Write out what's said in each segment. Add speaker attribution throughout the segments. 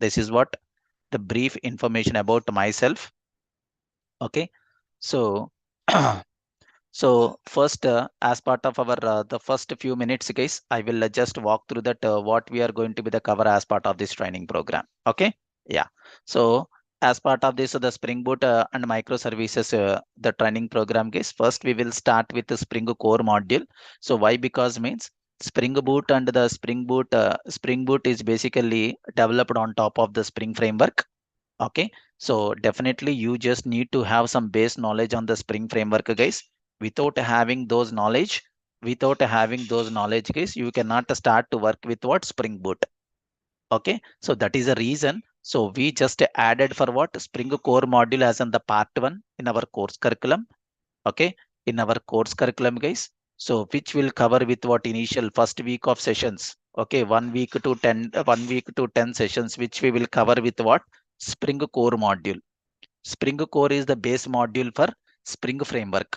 Speaker 1: This is what the brief information about myself. Okay, so so first, as part of our the first few minutes, guys, I will just walk through that what we are going to be the cover as part of this training program. Okay, yeah. So as part of this, the Spring Boot and microservices, the training program, guys. First, we will start with the Spring Core module. So why? Because means Spring Boot and the Spring Boot is basically developed on top of the Spring framework. Okay, so definitely you just need to have some base knowledge on the Spring framework, guys. Without having those knowledge, guys, you cannot start to work with what Spring Boot. Okay, so that is the reason. So we just added for what Spring Core module as in the part one in our course curriculum. Okay, in our course curriculum, guys. So which will cover with what initial first week of sessions. Okay, 1 week to 10, 1 week to 10 sessions, which we will cover with what Spring Core module. Spring Core is the base module for Spring Framework.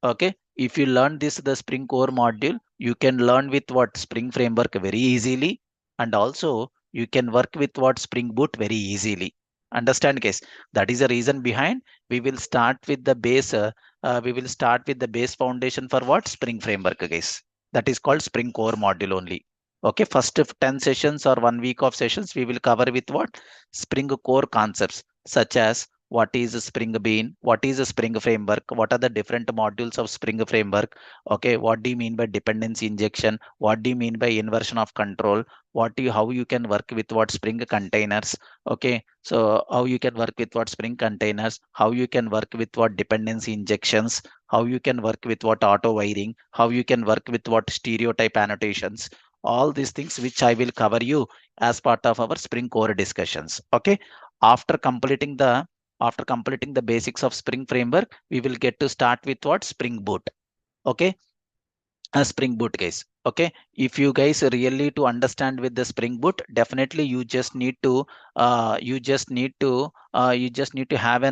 Speaker 1: Okay, if you learn this, the Spring Core module, you can learn with what Spring Framework very easily, and also you can work with what Spring Boot very easily. Understand, guys? That is the reason behind we will start with the base. We will start with the base foundation for what Spring Framework, guys. That is called Spring Core module only. Okay, first of 10 sessions or 1 week of sessions, we will cover with what Spring Core concepts such as what is a Spring Bean, what is a Spring Framework, what are the different modules of Spring Framework. Okay, what do you mean by dependency injection, what do you mean by inversion of control, how you can work with what Spring containers. Okay, so how you can work with what Spring containers, how you can work with what dependency injections, how you can work with what auto wiring, how you can work with what stereotype annotations, all these things which I will cover you as part of our Spring Core discussions. Okay, after completing the basics of Spring framework, we will get to start with what Spring Boot. Okay, a Spring Boot, guys. Okay, if you guys really to understand with the Spring Boot, definitely you just need to have in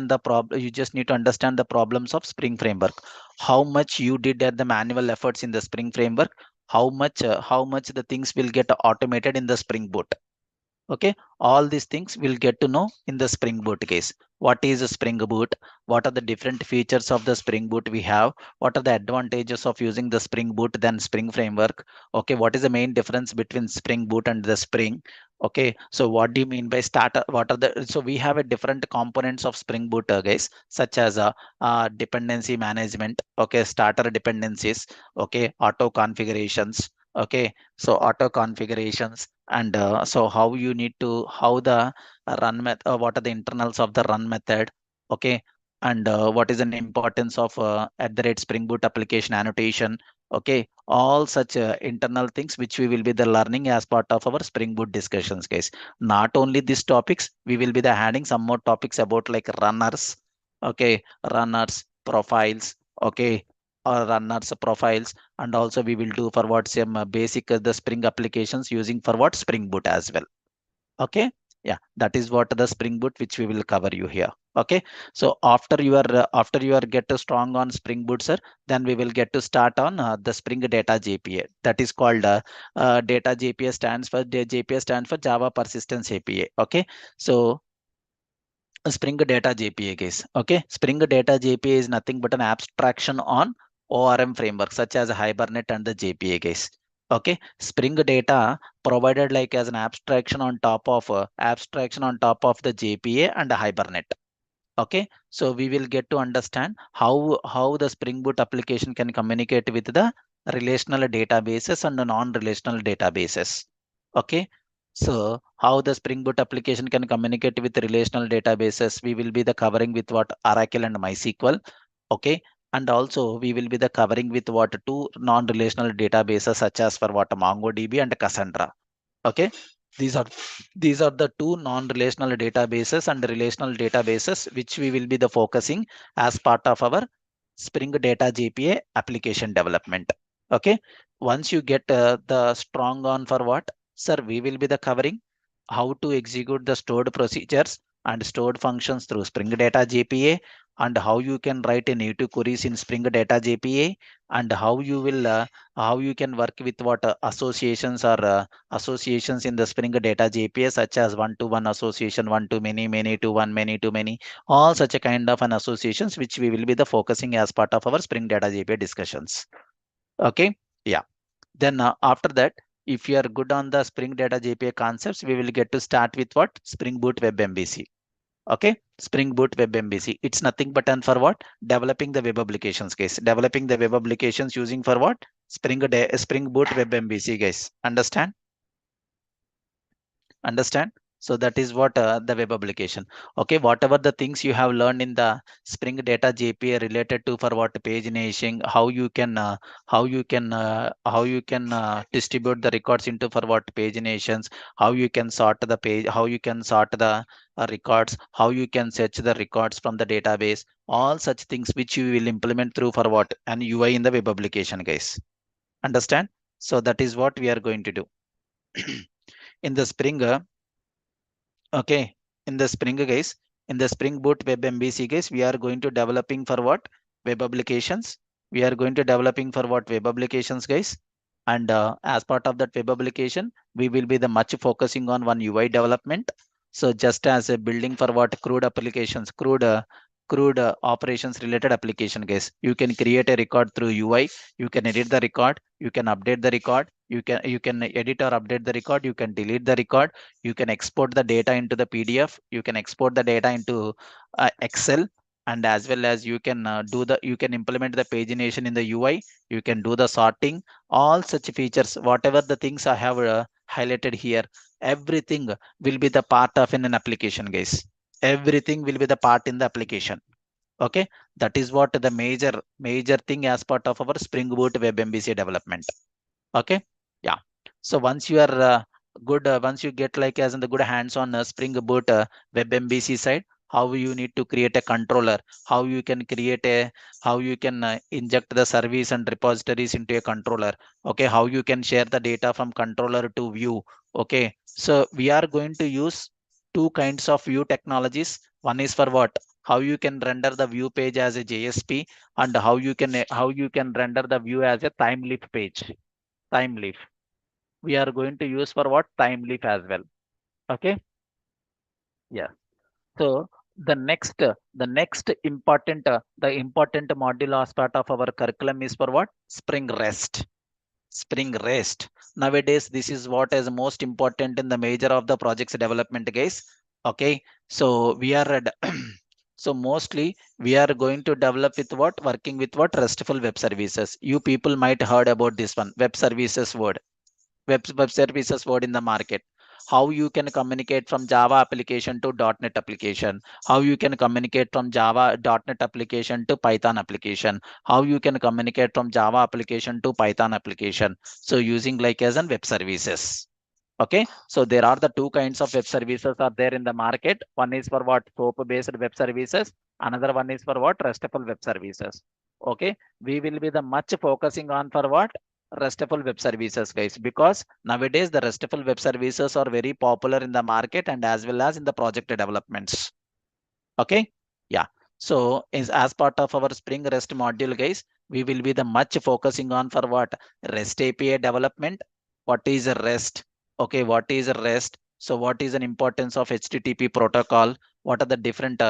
Speaker 1: the problem. You just need to understand the problems of Spring framework. How much you did at the manual efforts in the Spring framework. How much the things will get automated in the Spring Boot. Okay, all these things we'll get to know in the Spring Boot case. What is a Spring Boot? What are the different features of the Spring Boot we have? What are the advantages of using the Spring Boot than Spring Framework? Okay, what is the main difference between Spring Boot and the Spring? Okay, so what do you mean by starter? What are the so we have a different components of Spring Boot, guys, such as dependency management. Okay, starter dependencies. Okay, auto configurations. Okay, so auto configurations and so how you need to how the what are the internals of the run method. Okay, and what is an importance of at the rate Spring Boot application annotation. Okay, all such internal things which we will be the learning as part of our Spring Boot discussions, guys. Not only these topics, we will be the adding some more topics about like runners. Okay, runners profiles. Okay, or runners profiles, and also we will do for what some basic the Spring applications using for what Spring Boot as well. Okay, yeah, that is what the Spring Boot which we will cover you here. Okay, so after you are get strong on Spring Boot, sir, then we will get to start on the Spring Data JPA. That is called Data JPA stands for JPA stands for Java Persistence API. Okay, so Spring Data JPA case. Okay, Spring Data JPA is nothing but an abstraction on ORM framework such as Hibernate and the JPA case. Okay, Spring Data provided like as an abstraction on top of the JPA and the Hibernate. Okay, so we will get to understand how the Spring Boot application can communicate with the relational databases and the non-relational databases. Okay, so how the Spring Boot application can communicate with relational databases, we will be the covering with what Oracle and MySQL. Okay, and also we will be the covering with what two non-relational databases such as for what MongoDB and Cassandra. Okay, these are the two non-relational databases and relational databases which we will be the focusing as part of our Spring Data JPA application development. Okay, once you get the strong on for what, sir, we will be the covering how to execute the stored procedures and stored functions through Spring Data JPA. and how you can write a native queries in Spring Data JPA, and how you will how you can work with what associations or associations in the Spring Data JPA, such as one-to-one association, one to many, many to one, many to many, all such a kind of an associations which we will be the focusing as part of our Spring Data JPA discussions. Okay, yeah. Then after that, if you are good on the Spring Data JPA concepts, we will get to start with what? Spring Boot Web MVC. Okay, Spring Boot Web MVC. It's nothing but and for what? Developing the web applications, guys. Developing the web applications using for what? Spring Boot Web MVC, guys. Understand? So that is what the web application. Okay, whatever the things you have learned in the Spring Data JPA related to for what pagination, how you can distribute the records into for what paginations, how you can sort the page, how you can sort the records, how you can search the records from the database, all such things which you will implement through for what an UI in the web application, guys. Understand? So that is what we are going to do in the Spring. Okay, in the Spring, guys, in the Spring Boot Web MVC, guys, we are going to developing for what? Web applications. We are going to developing for what? Web applications, guys. And as part of that web application, we will be the much focusing on one UI development. So just as a building for what? Crude applications, crude operations related application, guys. You can create a record through UI. You can edit the record. You can update the record. You can edit or update the record. You can delete the record. You can export the data into the PDF. You can export the data into Excel, and as well as you can you can implement the pagination in the UI. You can do the sorting, all such features, whatever the things I have highlighted here, everything will be the part of in an application, guys. Everything will be the part in the application. Okay, that is what the major thing as part of our Spring Boot Web MVC development. Okay, yeah. So once you are good, once you get like as in the good hands on Spring Boot Web MVC side, how you need to create a controller, how you can create a, how you can inject the service and repositories into a controller. Okay, how you can share the data from controller to view. Okay, so we are going to use two kinds of view technologies. One is for what? How you can render the view page as a JSP, and how you can render the view as a time leaf page. Time leaf we are going to use for what? Time leaf as well. Okay, yeah. So the next important the important module as part of our curriculum is for what? Spring Rest. Spring Rest. Nowadays this is what is most important in the major of the projects development, guys. Okay, so we are so mostly we are going to develop with what? Working with what? Restful web services. You people might heard about this one, web services word. Web services word in the market. How you can communicate from Java application to .NET application, how you can communicate from Java .NET application to Python application, how you can communicate from Java application to Python application, so using like as an web services. Okay, so there are the two kinds of web services are there in the market. One is for what? SOAP based web services. Another one is for what? RESTful web services. Okay, we will be the much focusing on for what? RESTful web services, guys, because nowadays the RESTful web services are very popular in the market and as well as in the project developments. Okay, yeah. So is as part of our Spring REST module, guys, we will be the much focusing on for what? REST API development. What is a REST? Okay, what is a REST? So what is an importance of HTTP protocol? What are the different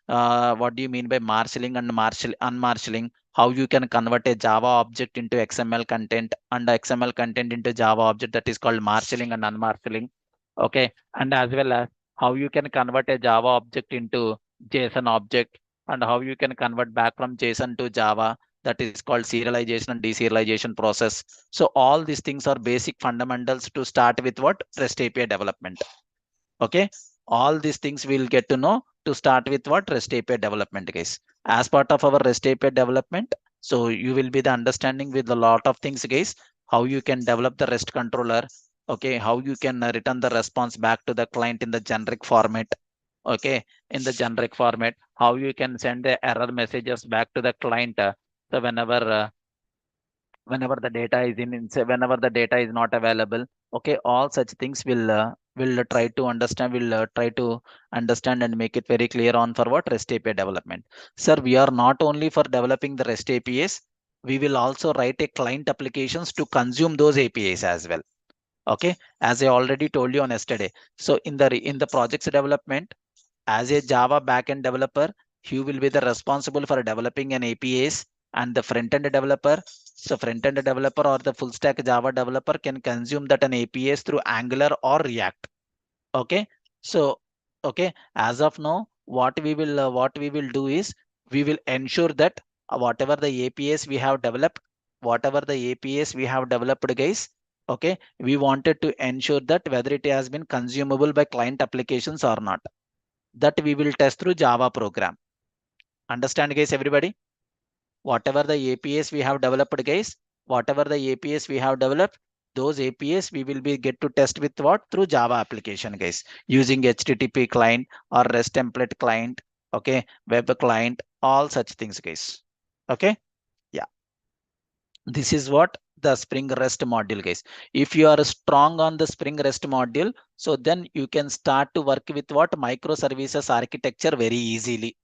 Speaker 1: what do you mean by marshalling and unmarshalling? How you can convert a Java object into XML content and XML content into Java object, that is called marshalling and unmarshalling. Okay, and as well as how you can convert a Java object into JSON object, and how you can convert back from JSON to Java, that is called serialization and deserialization process. So all these things are basic fundamentals to start with what? REST API development. Okay, all these things we'll get to know to start with what? REST API development, guys. As part of our REST API development, so you will be the understanding with a lot of things, guys. How you can develop the REST controller. Okay, how you can return the response back to the client in the generic format. Okay, in the generic format, how you can send the error messages back to the client. So whenever the data is whenever the data is not available. Okay, all such things will we'll try to understand, and make it very clear on for what REST API development. Sir, we are not only for developing the REST APIs, we will also write a client applications to consume those APIs as well. Okay, as I already told you on yesterday. So in the projects development, as a Java backend developer, you will be the responsible for developing an APIs, and the front-end developer, so front-end developer or the full stack Java developer can consume that an APIs through Angular or React. Okay, so okay, as of now, what we will do is we will ensure that whatever the APIs we have developed, guys, okay, we wanted to ensure that whether it has been consumable by client applications or not, that we will test through Java program. Understand, guys, everybody? Whatever the APIs we have developed, guys, those APIs we will be get to test with what? Through Java application, guys, using HTTP client or REST template client, okay, web client, all such things, guys. Okay, yeah, this is what the Spring REST module, guys. If you are strong on the Spring REST module, so then you can start to work with what? Microservices architecture very easily.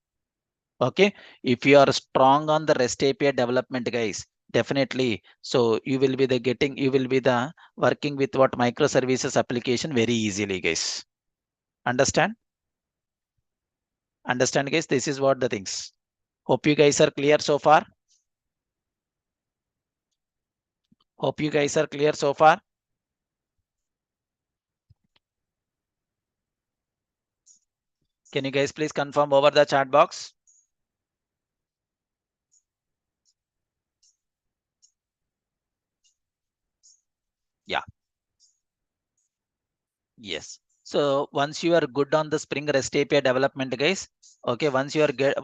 Speaker 1: Okay, if you are strong on the REST API development, guys, definitely, so you will be the working with what? Microservices application very easily, guys. Understand? Understand, guys? This is what the things. Hope you guys are clear so far. Hope you guys are clear so far. Can you guys please confirm over the chat box? Yeah. Yes. So once you are good on the Spring REST API development, guys, okay, once you are good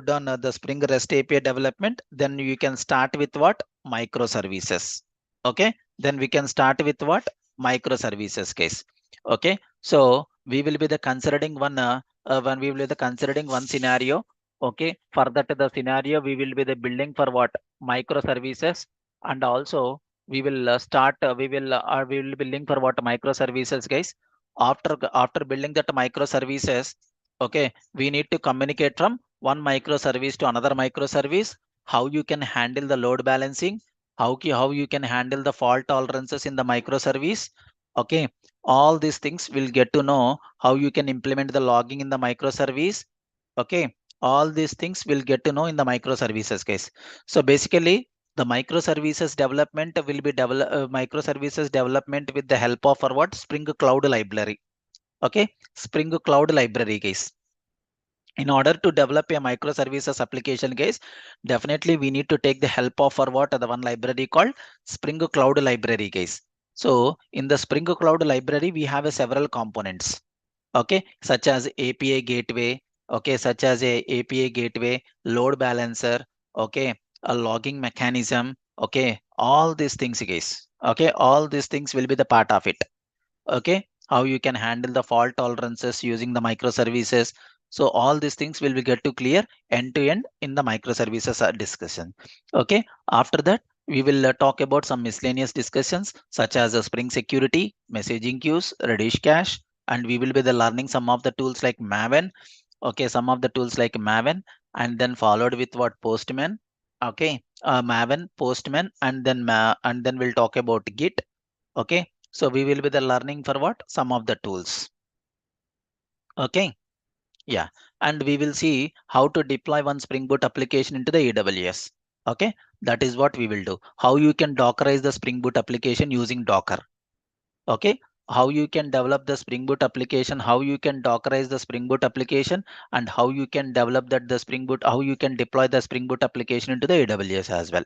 Speaker 1: on the Spring REST API development, then you can start with what? Microservices. Okay, then we can start with what? Microservices case. Okay, so we will be the considering one when we will be the considering one scenario. Okay, for that the scenario we will be the building for what? Microservices, and also we will we will be building for what? Microservices, guys. After building that microservices, okay, we need to communicate from one microservice to another microservice. How you can handle the load balancing, how you can handle the fault tolerances in the microservice. Okay, all these things will get to know how you can implement the logging in the microservice. Okay, all these things will get to know in the microservices case. So basically, the microservices development with the help of our what? Spring Cloud library. Okay, Spring Cloud library, guys. In order to develop a microservices application, guys, definitely we need to take the help of our what? The one library called Spring Cloud library, guys. So in the Spring Cloud library, we have a several components. Okay, such as API gateway. Okay, such as a API gateway, load balancer. Okay, a logging mechanism. Okay, all these things, guys. Okay, all these things will be the part of it. Okay, how you can handle the fault tolerances using the microservices. So all these things will be get to clear end to end in the microservices discussion. Okay, after that we will talk about some miscellaneous discussions such as Spring Security, messaging queues, Redis cache, and we will be the learning some of the tools like Maven. Okay, some of the tools like Maven, and then followed with what? Postman. Okay, Maven, Postman, and then we'll talk about Git. Okay, so we will be the learning for what? Some of the tools. Okay, yeah, and we will see how to deploy one Spring Boot application into the AWS. Okay, that is what we will do. How you can Dockerize the Spring Boot application using Docker. Okay, how you can develop the Spring Boot application, how you can Dockerize the Spring Boot application, and how you can develop that the Spring Boot, how you can deploy the Spring Boot application into the AWS as well.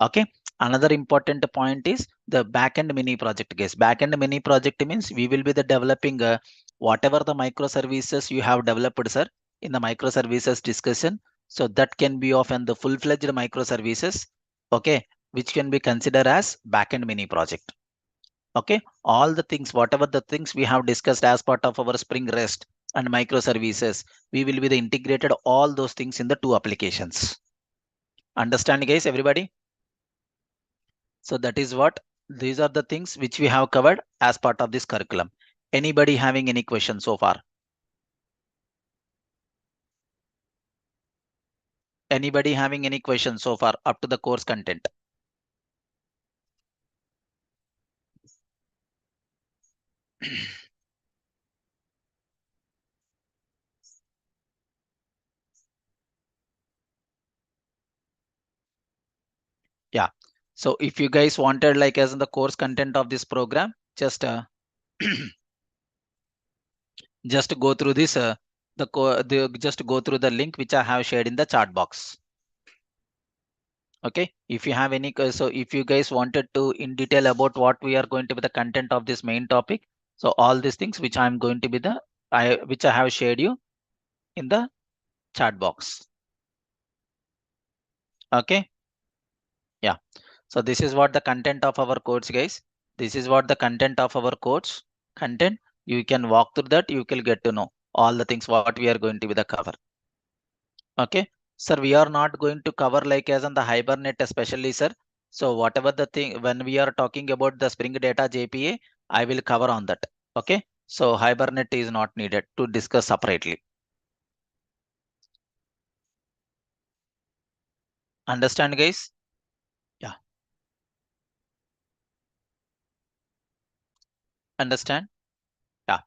Speaker 1: Okay, another important point is the backend mini project, guys. Backend mini project means we will be the developing whatever the microservices you have developed, sir, in the microservices discussion. So that can be of and the full-fledged microservices, okay, which can be considered as backend mini project. Okay, all the things, whatever the things we have discussed as part of our Spring REST and microservices, we will be the integrated all those things in the two applications. Understand, guys, everybody? So that is what These are the things which we have covered as part of this curriculum. Anybody having any questions so far? Anybody having any questions so far up to the course content? Yeah. So if you guys wanted like as in the course content of this program, just just go through this just go through the link which I have shared in the chat box. Okay. If you have any, so if you guys wanted to in detail about what we are going to be the content of this main topic, so all these things which I'm going to be the which I have shared you in the chat box. Okay. Yeah. So this is what the content of our course, guys. This is what the content of our course content. You can walk through that. You will get to know all the things what we are going to be the cover. Okay. Sir, we are not going to cover like as on the Hibernate especially, sir. So whatever the thing when we are talking about the Spring Data JPA, I will cover on that. Okay. So Hibernate is not needed to discuss separately. Understand, guys? Yeah. Understand? Yeah.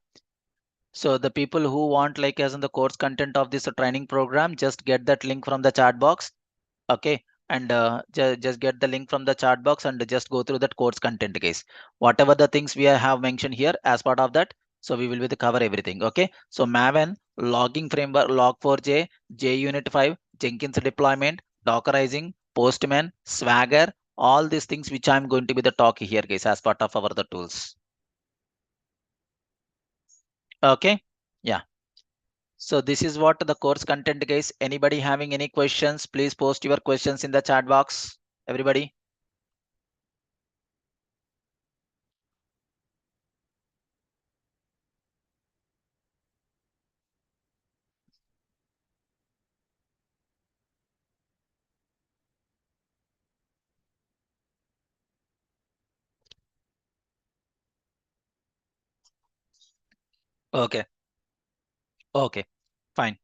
Speaker 1: So the people who want like as in the course content of this training program, just get that link from the chat box. Okay. And just get the link from the chat box and just go through that course content, guys. Whatever the things we have mentioned here as part of that. So we will be the cover everything. Okay. So Maven, logging framework, log4j, JUnit 5, Jenkins deployment, Dockerizing, Postman, Swagger, all these things which I'm going to be the talk here, guys, as part of our the tools. Okay. Yeah. So this is what the course content, guys. Anybody having any questions, please post your questions in the chat box. Everybody. Okay. Okay. Fine.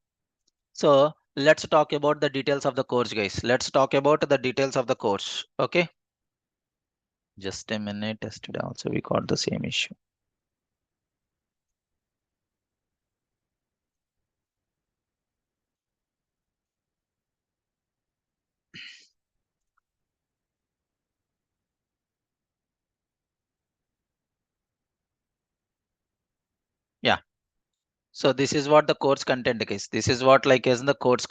Speaker 1: So let's talk about the details of the course, guys. Let's talk about the details of the course. Okay. Just a minute. Yesterday also we got the same issue. Yeah. So this is what the course content is. This is what like is in the course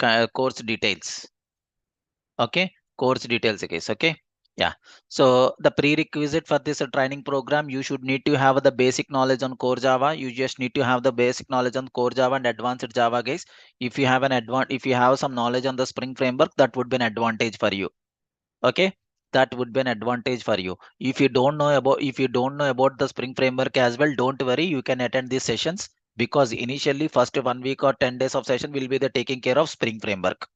Speaker 1: details. Okay. Course details, guys. Okay. Yeah. So the prerequisite for this training program, you should need to have the basic knowledge on core Java. You just need to have the basic knowledge on core Java and advanced Java, guys. If you have if you have some knowledge on the Spring framework, that would be an advantage for you. Okay. That would be an advantage for you. If you don't know about the Spring framework as well, don't worry. You can attend these sessions because initially first 1 week or 10 days of session will be the taking care of Spring framework.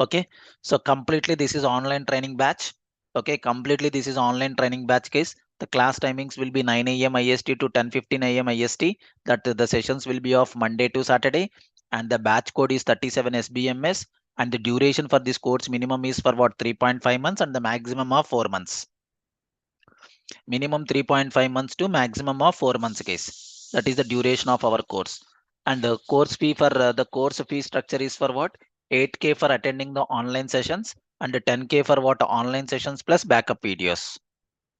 Speaker 1: Okay. So completely this is online training batch. Okay. Completely this is online training batch, case. The class timings will be 9 a.m. IST to 10:15 a.m. IST. That the sessions will be of Monday to Saturday. And the batch code is 37 SBMS. And the duration for this course minimum is for what 3.5 months and the maximum of 4 months. Minimum 3.5 months to maximum of 4 months, case. That is the duration of our course. And the course fee for the course fee structure is for what 8K for attending the online sessions and 10K for what online sessions plus backup videos.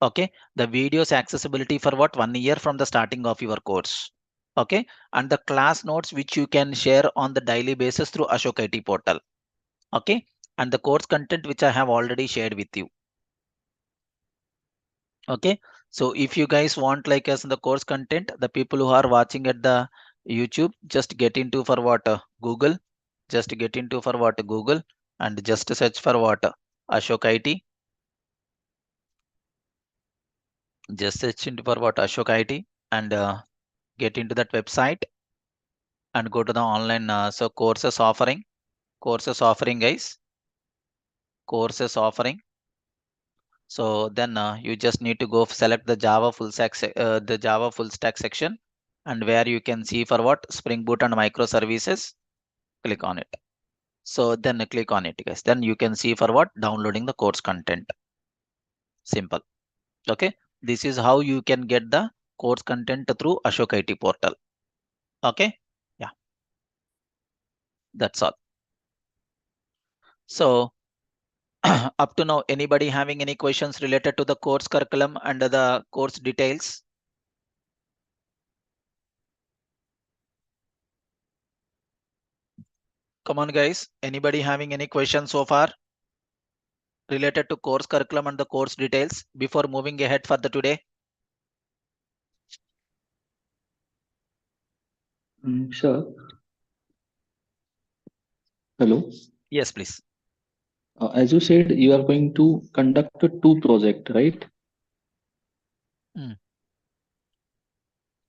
Speaker 1: Okay. The videos accessibility for what 1 year from the starting of your course. Okay. And the class notes which you can share on the daily basis through Ashok IT portal. Okay. And the course content which I have already shared with you. Okay. So if you guys want like us in the course content, the people who are watching at the YouTube, just get into for what Google, just get into for what Google and just search for what Ashok IT, just search into for what Ashok IT and get into that website and go to the online so courses offering, guys, courses offering. So then you just need to go select the Java full stack section, and where you can see for what Spring Boot and microservices, click on it. So then click on it, guys. Then you can see for what downloading the course content. Simple. Okay. This is how you can get the course content through Ashok IT portal. Okay. Yeah, that's all. So up to now, anybody having any questions related to the course curriculum and the course details? Come on, guys. Anybody having any questions so far related to course curriculum and the course details before moving ahead for the today?
Speaker 2: Sure. Hello.
Speaker 1: Yes, please.
Speaker 2: As you said, you are going to conduct a two project, right?
Speaker 1: Mm.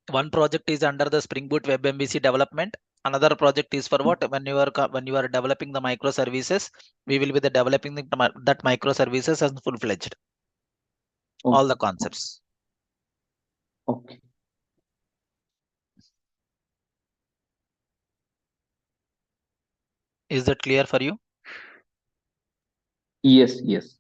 Speaker 1: One project is under the Spring Boot Web MVC development. Another project is for what? When you are developing the microservices, we will be the developing that microservices as full fledged. All the
Speaker 2: Okay.
Speaker 1: concepts.
Speaker 2: Okay.
Speaker 1: Is that clear for you?
Speaker 2: Yes. Yes.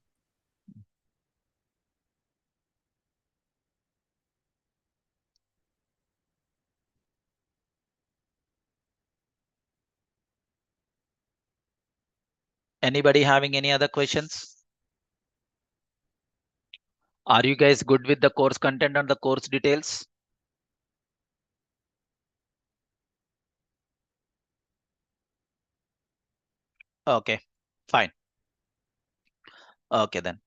Speaker 1: Anybody having any other questions? Are you guys good with the course content and the course details? Okay, fine. Okay then.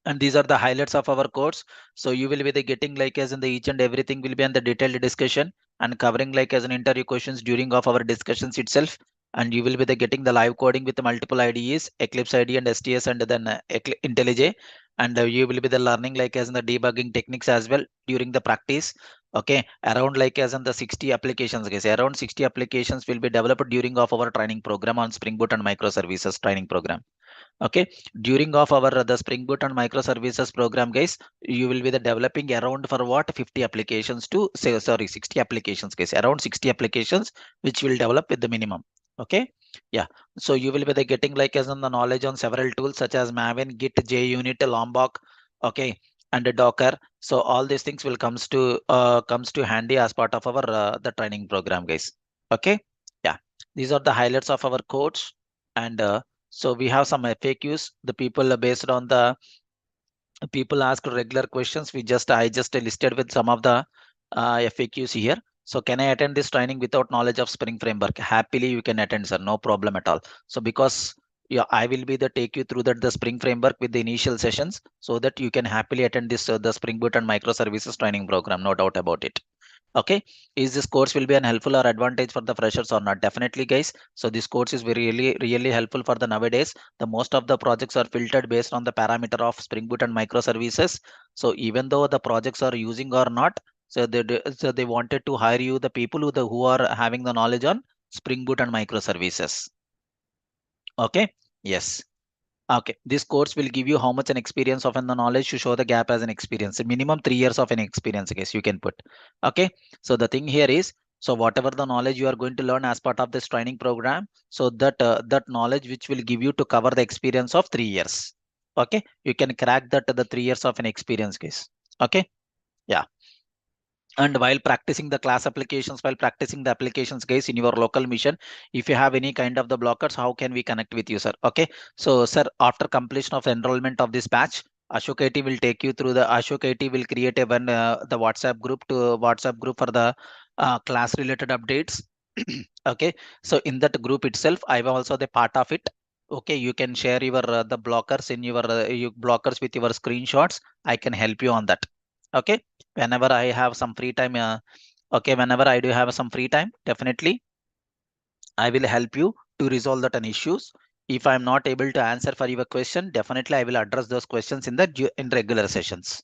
Speaker 1: And these are the highlights of our course. So you will be the getting like as in the each and everything will be on the detailed discussion and covering like as an interview questions during of our discussions itself. And you will be the getting the live coding with the multiple IDEs, Eclipse IDE and STS, and then IntelliJ. And you will be the learning like as in the debugging techniques as well during the practice. Okay, around like as in the 60 applications, guys. Around 60 applications will be developed during of our training program on Spring Boot and microservices training program. Okay, during of our the Spring Boot and microservices program, guys, you will be the developing around for what 50 applications to say, sorry, 60 applications, guys, around 60 applications which will develop with the minimum. Okay, yeah. So you will be the getting like as on the knowledge on several tools such as Maven, Git, JUnit, Lombok. Okay, and Docker. So all these things will comes to handy as part of our the training program, guys. Okay, yeah, these are the highlights of our course. And so we have some FAQs. The people based on the people ask regular questions. I just listed with some of the FAQs here. So can I attend this training without knowledge of Spring Framework? Happily, you can attend, sir. No problem at all. So because yeah, I will be the take you through that the Spring Framework with the initial sessions so that you can happily attend this the Spring Boot and microservices training program. No doubt about it. Okay, is this course will be an helpful or advantage for the freshers or not? Definitely, guys. So this course is very really helpful for the nowadays. The most of the projects are filtered based on the parameter of Spring Boot and microservices. So even though the projects are using or not, so they wanted to hire you the people who are having the knowledge on Spring Boot and microservices. Okay, yes. Okay, this course will give you how much an experience of and the knowledge to show the gap as an experience. Minimum 3 years of an experience, I guess you can put. Okay, so the thing here is, so whatever the knowledge you are going to learn as part of this training program, so that knowledge which will give you to cover the experience of 3 years. Okay, you can crack that the 3 years of an experience, guys. Okay, yeah. And while practicing the class applications, while practicing the applications, guys, in your local mission, if you have any kind of the blockers, how can we connect with you, sir? Okay, so sir, after completion of enrollment of this batch, Ashok IT will take you through the Ashok IT will create a one the WhatsApp group for the class related updates. Okay, so in that group itself, I am also the part of it. Okay, you can share your the blockers in your blockers with your screenshots. I can help you on that. Okay, whenever I have some free time, okay, whenever I do have some free time, definitely I will help you to resolve that an issues. If I'm not able to answer for your question, definitely I will address those questions in in regular sessions.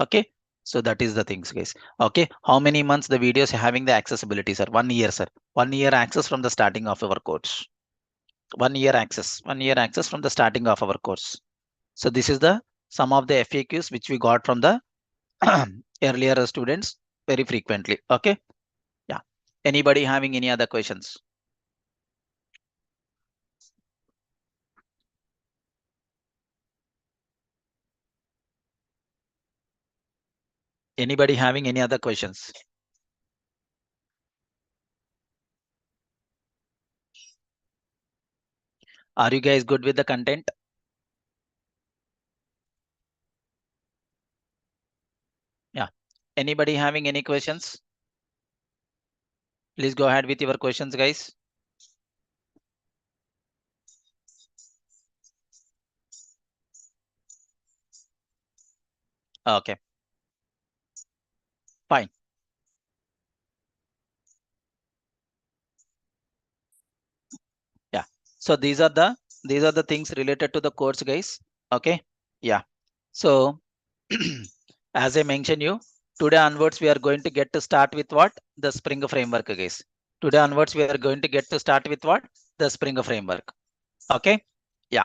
Speaker 1: Okay, so that is the things, guys. Okay, how many months the videos having the accessibility, sir? 1 year, sir. 1 year access from the starting of our course. 1 year access, 1 year access from the starting of our course. So this is the some of the FAQs which we got from the earlier students very frequently. Okay. Yeah. Anybody having any other questions? Anybody having any other questions? Are you guys good with the content? Yeah. Anybody having any questions? Please go ahead with your questions, guys. Okay, fine. Yeah. So these are the things related to the course, guys. Okay. Yeah. So as I mentioned you, today onwards we are going to get to start with what? The Spring framework, guys. Today onwards we are going to get to start with what? The Spring framework. Okay. Yeah.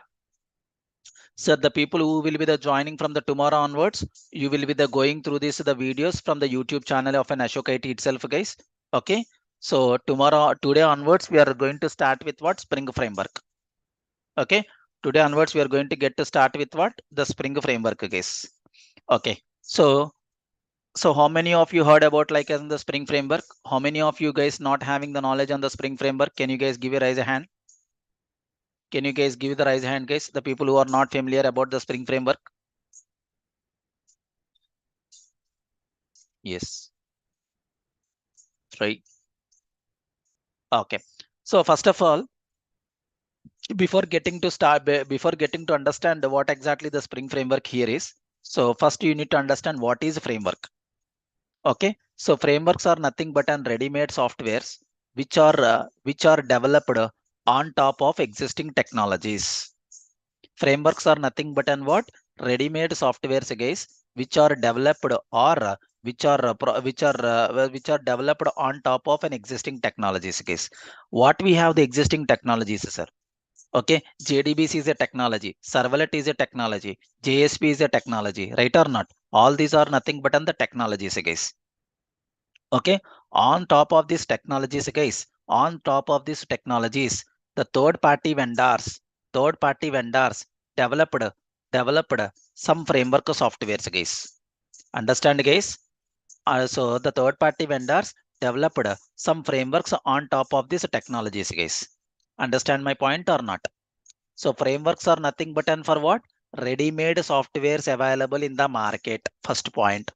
Speaker 1: So the people who will be the joining from the tomorrow onwards, you will be the going through this the videos from the YouTube channel of an Ashok IT itself, guys. Okay. So today onwards, we are going to start with what? Spring framework. Okay. Today onwards, we are going to get to start with what? The Spring framework, guys. Okay. So how many of you heard about like in the Spring framework? How many of you guys not having the knowledge on the Spring framework? Can you guys give a raise a hand? Can you guys give the raise a hand, guys? The people who are not familiar about the Spring framework. Yes. Right. Okay. So first of all, before getting to understand what exactly the Spring framework here is, so first you need to understand what is framework. Okay. So frameworks are nothing but an ready-made softwares which are developed on top of existing technologies. Frameworks are nothing but an what? Ready-made softwares, guys, which are developed or which are developed on top of an existing technologies, guys. What we have the existing technologies, sir. Okay, JDBC is a technology, servlet is a technology, JSP is a technology, right or not? All these are nothing but on the technologies, guys. Okay, on top of these technologies, guys, on top of these technologies, the third party vendors developed developed some framework softwares, guys. Understand, guys? Also, the third party vendors developed some frameworks on top of these technologies, guys. Understand my point or not? So frameworks are nothing but and for what? Ready-made softwares available in the market. First point.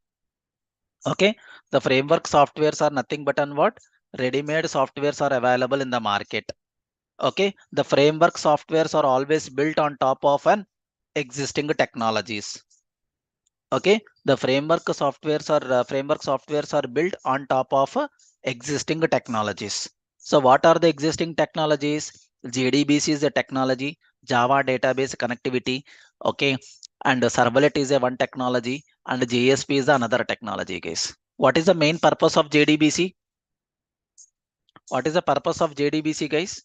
Speaker 1: Okay. The framework softwares are nothing but and what? Ready-made softwares are available in the market. Okay. The framework softwares are always built on top of an existing technologies. Okay. The framework softwares are built on top of existing technologies. So what are the existing technologies? JDBC is a technology, Java database connectivity. Okay. And servlet is a one technology and JSP is another technology, guys. What is the main purpose of JDBC? What is the purpose of JDBC, guys?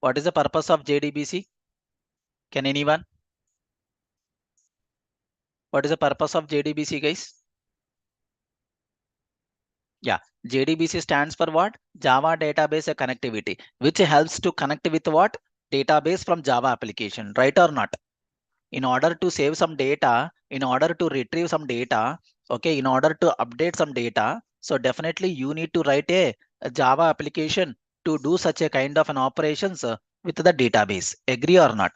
Speaker 1: What is the purpose of JDBC? Can anyone? What is the purpose of JDBC, guys? Yeah, JDBC stands for what? Java database connectivity, which helps to connect with what? Database from Java application, right or not? In order to save some data, in order to retrieve some data, okay, in order to update some data, so definitely you need to write a Java application to do such a kind of an operations with the database. Agree or not?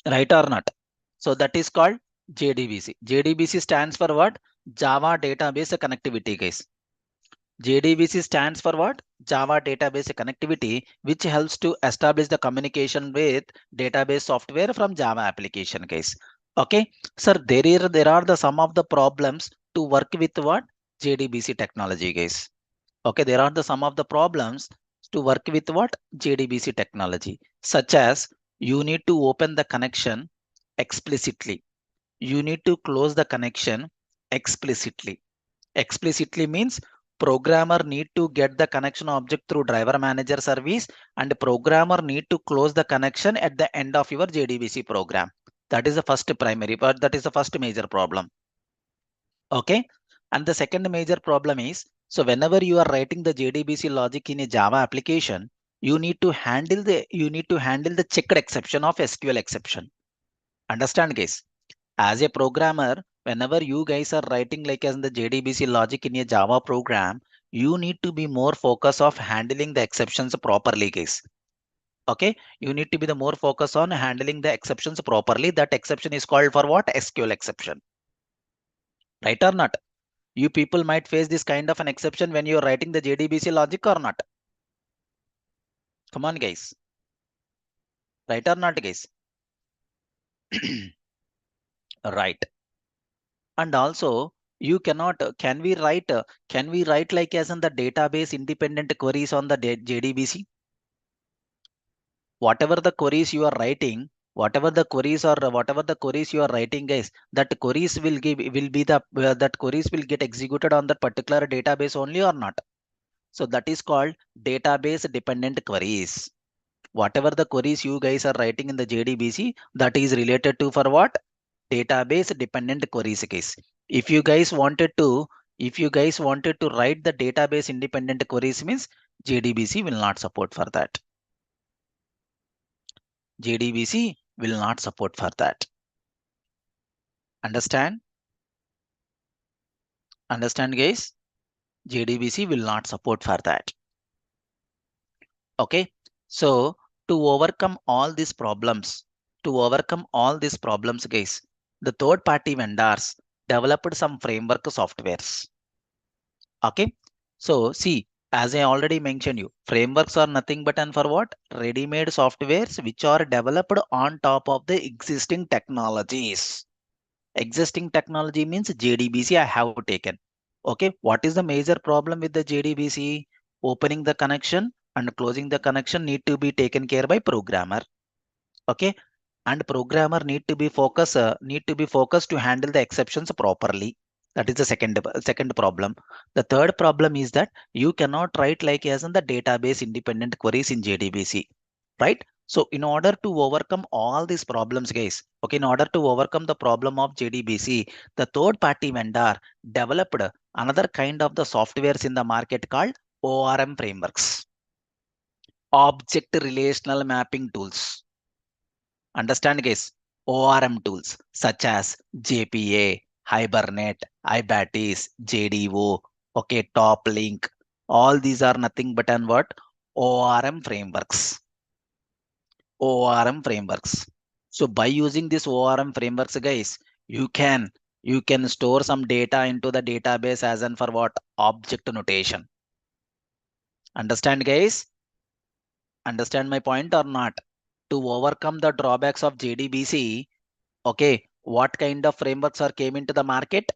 Speaker 1: Right or not? So that is called JDBC. JDBC stands for what? Java database connectivity, guys. JDBC stands for what? Java database connectivity, which helps to establish the communication with database software from Java application, guys. Okay, sir, there are the some of the problems to work with what? JDBC technology, guys. Okay, there are the some of the problems to work with what? JDBC technology, such as you need to open the connection explicitly. You need to close the connection explicitly. Explicitly means Programmer need to get the connection object through driver manager service, and programmer need to close the connection at the end of your JDBC program. That is the first primary, but that is the first major problem. Okay. And the second major problem is, so whenever you are writing the JDBC logic in a Java application, you need to handle the checked exception of SQL exception. Understand, guys? As a programmer, whenever you guys are writing like as in the JDBC logic in a Java program, you need to be more focused of handling the exceptions properly, guys. Okay, you need to be the more focus on handling the exceptions properly. That exception is called for what? SQL exception, right or not? You people might face this kind of an exception when you're writing the JDBC logic or not. Come on, guys, right or not, guys? Right. And also, you cannot can we write like as in the database independent queries on the JDBC? Whatever the queries you are writing, whatever the queries you are writing, guys, that queries will be the that queries will get executed on that particular database only or not? So that is called database dependent queries. Whatever the queries you guys are writing in the JDBC, that is related to for what? Database dependent queries case. If you guys wanted to, if you guys wanted to write the database independent queries means JDBC will not support for that. JDBC will not support for that. Understand? Understand, guys? JDBC will not support for that. Okay. So to overcome all these problems, guys, the third party vendors developed some framework softwares. Okay. So see, as I already mentioned you, frameworks are nothing but and for what? Ready-made softwares which are developed on top of the existing technologies. Existing technology means JDBC I have taken. Okay. What is the major problem with the JDBC? Opening the connection and closing the connection need to be taken care by programmer. Okay. And programmer need to be focused to handle the exceptions properly. That is the second problem. The third problem is that you cannot write like as in the database independent queries in JDBC, right? So in order to overcome all these problems, guys, okay, in order to overcome the problem of JDBC, the third party vendor developed another kind of the softwares in the market called ORM frameworks, object relational mapping tools. Understand, guys? ORM tools such as JPA, Hibernate, IBATIS, JDO, okay, Top Link. All these are nothing but and what? ORM frameworks. ORM frameworks. So by using this ORM frameworks, guys, you can store some data into the database as and for what? Object notation. Understand, guys? Understand my point or not? To overcome the drawbacks of JDBC, okay, what kind of frameworks are came into the market?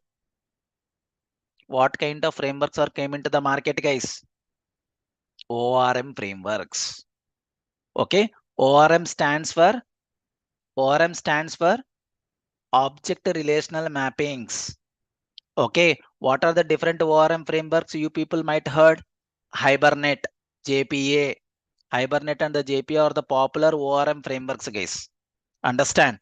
Speaker 1: What kind of frameworks are came into the market, guys? ORM frameworks. Okay, ORM stands for object relational mappings. Okay, what are the different ORM frameworks you people might heard? Hibernate, JPA. Hibernate and the JPA are the popular ORM frameworks, guys. Understand?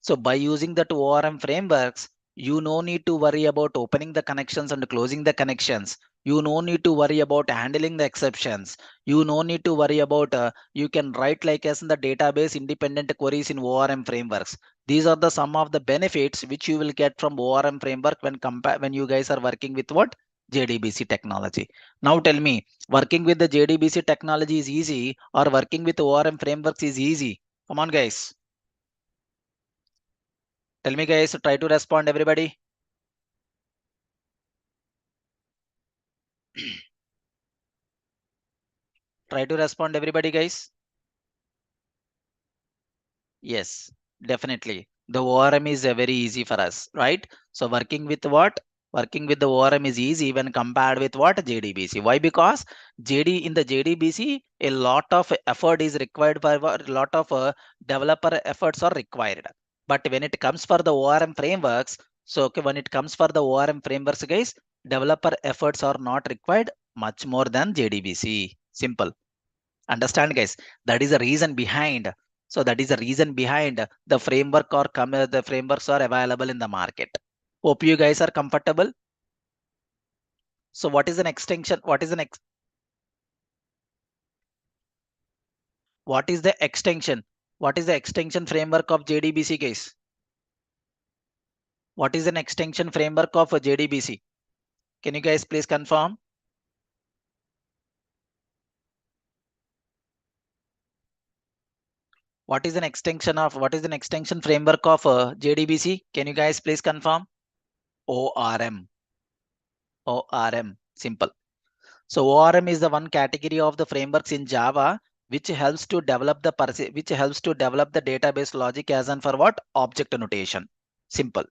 Speaker 1: So by using that ORM frameworks, you no need to worry about opening the connections and closing the connections. You no need to worry about handling the exceptions. You no need to worry about you can write like as in the database independent queries in ORM frameworks. These are the some of the benefits which you will get from ORM framework when you guys are working with what? JDBC technology. Now tell me, working with the JDBC technology is easy or working with ORM frameworks is easy? Come on, guys. Tell me, guys, try to respond, everybody. Try to respond, everybody, guys. Yes, definitely. The ORM is very easy for us, right? So working with what? Working with the ORM is easy when compared with what? JDBC. Why? Because in the JDBC, a lot of effort is required by a lot of developer efforts are required. But when it comes for the ORM frameworks, so okay, when it comes for the ORM frameworks, guys, Developer efforts are not required much more than JDBC. Simple. Understand, guys? That is the reason behind. So that is the reason behind the framework or the frameworks are available in the market. Hope you guys are comfortable. So what is an extension? What is the extension? What is the extension framework of JDBC, guys? What is an extension framework of JDBC? Can you guys please confirm? What is an extension framework of JDBC? Can you guys please confirm? ORM. ORM. Simple. So ORM is the one category of the frameworks in Java which helps to develop the database logic as and for what? Object notation. Simple.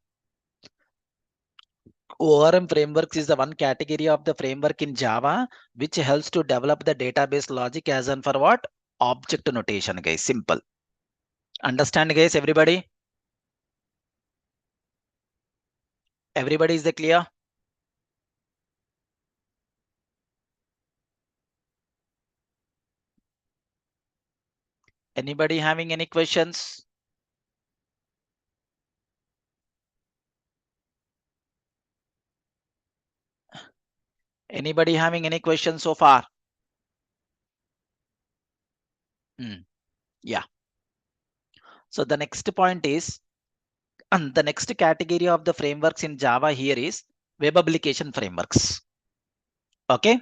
Speaker 1: ORM frameworks is the one category of the framework in Java which helps to develop the database logic as and for what? Object notation, guys. Simple. Understand, guys? Everybody? Everybody is the clear? Anybody having any questions? Anybody having any questions so far? Yeah. So the next point is, and the next category of the frameworks in Java here is web application frameworks. Okay.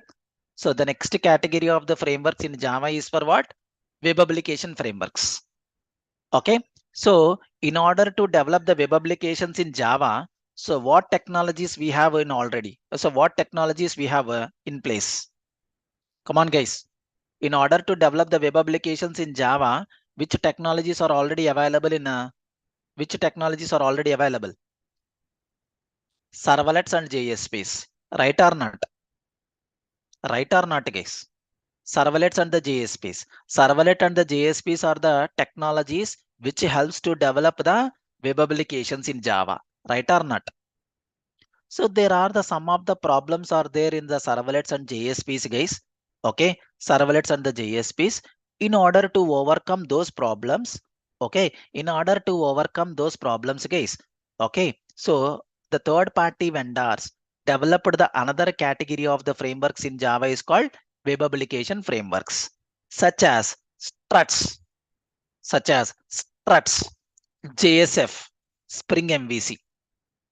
Speaker 1: So the next category of the frameworks in Java is for what? Web application frameworks. Okay. So in order to develop the web applications in Java, so what technologies we have in already? So what technologies we have in place? Come on, guys. In order to develop the web applications in Java, which technologies are already available in which technologies are already available? Servlets and JSPs. Right or not? Right or not, guys? Servlets and the JSPs. Servlet and the JSPs are the technologies which helps to develop the web applications in Java. Right or not? So there are the some of the problems are there in the servlets and JSPs, guys. Okay, servlets and the JSPs. In order to overcome those problems, okay, in order to overcome those problems, guys. Okay, so the third party vendors developed the another category of the frameworks in Java is called web application frameworks, such as struts, JSF, Spring MVC.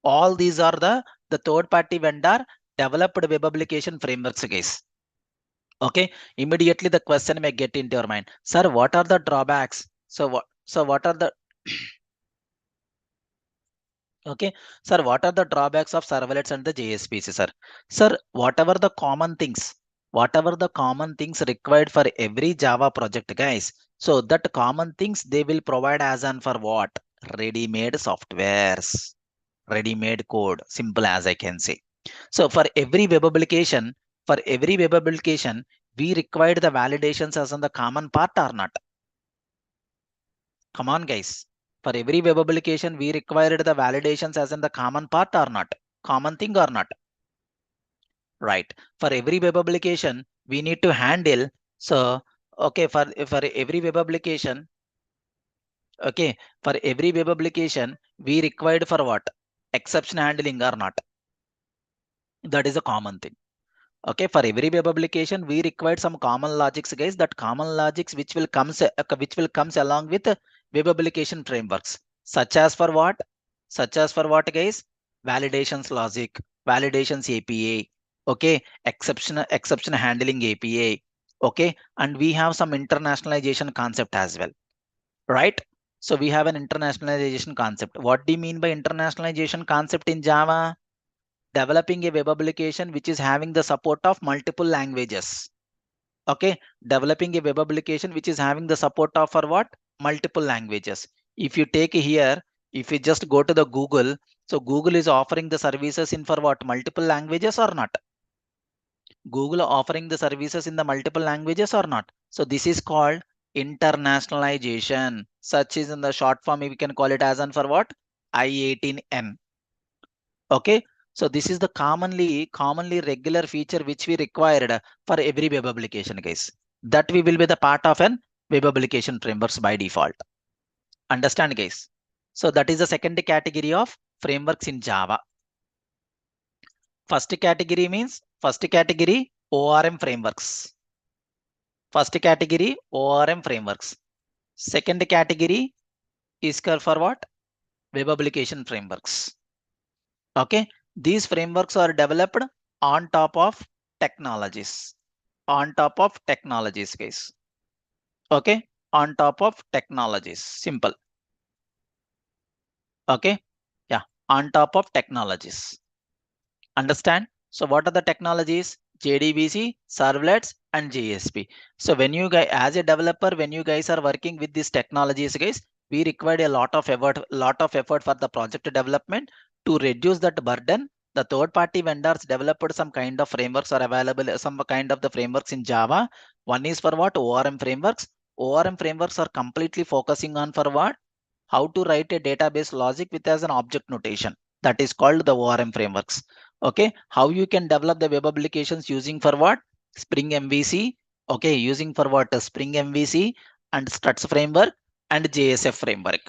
Speaker 1: All these are the third party vendor developed web application frameworks, guys. Okay, immediately the question may get into your mind, sir, what are the drawbacks? So what are the okay, sir, what are the drawbacks of servlets and the JSPC, sir? Sir, whatever the common things required for every Java project, guys. So that common things they will provide as and for what? Ready-made softwares, ready-made code, simple as I can say. So for every web application, we required the validations as on the common part or not? Come on, guys. For every web application, we required the validations as in the common part or not? Common thing or not? Right. For every web application, we need to handle. So, okay, for every web application, okay, for every web application, we required for what? Exception handling or not? That is a common thing. Okay, for every web application, we required some common logics, guys. That common logics which will comes along with web application frameworks, such as for what? Such as for what, guys? Validations logic, validations API, okay, exception handling API, okay, and we have some internationalization concept as well, right? So we have an internationalization concept. What do you mean by internationalization concept in Java? Developing a web application which is having the support of multiple languages. Okay, developing a web application which is having the support of for what? Multiple languages. If you take here, if you just go to the Google, so Google is offering the services in for what? Multiple languages or not? Google offering the services in the multiple languages or not? So this is called internationalization. Such is in the short form, we can call it as and for what? I-18N. Okay, So this is the commonly regular feature which we required for every web application, guys. That we will be the part of an web application frameworks by default. Understand, guys? So that is the second category of frameworks in Java. First category ORM frameworks. First category ORM frameworks. Second category is called for what? Web application frameworks. Okay, these frameworks are developed on top of technologies. On top of technologies, guys. Okay, on top of technologies. Simple. Okay, yeah, on top of technologies. Understand? So what are the technologies? JDBC, servlets, and JSP. So when you guys, as a developer, when you guys are working with these technologies, guys, we required a lot of effort for the project development to reduce that burden. The third-party vendors developed some kind of frameworks are available, some kind of the frameworks in Java. One is for what? ORM frameworks. ORM frameworks are completely focusing on for what? How to write a database logic with as an object notation. That is called the ORM frameworks. Okay, how you can develop the web applications using for what? Spring MVC. Okay, using for what? Spring MVC and struts framework and JSF framework.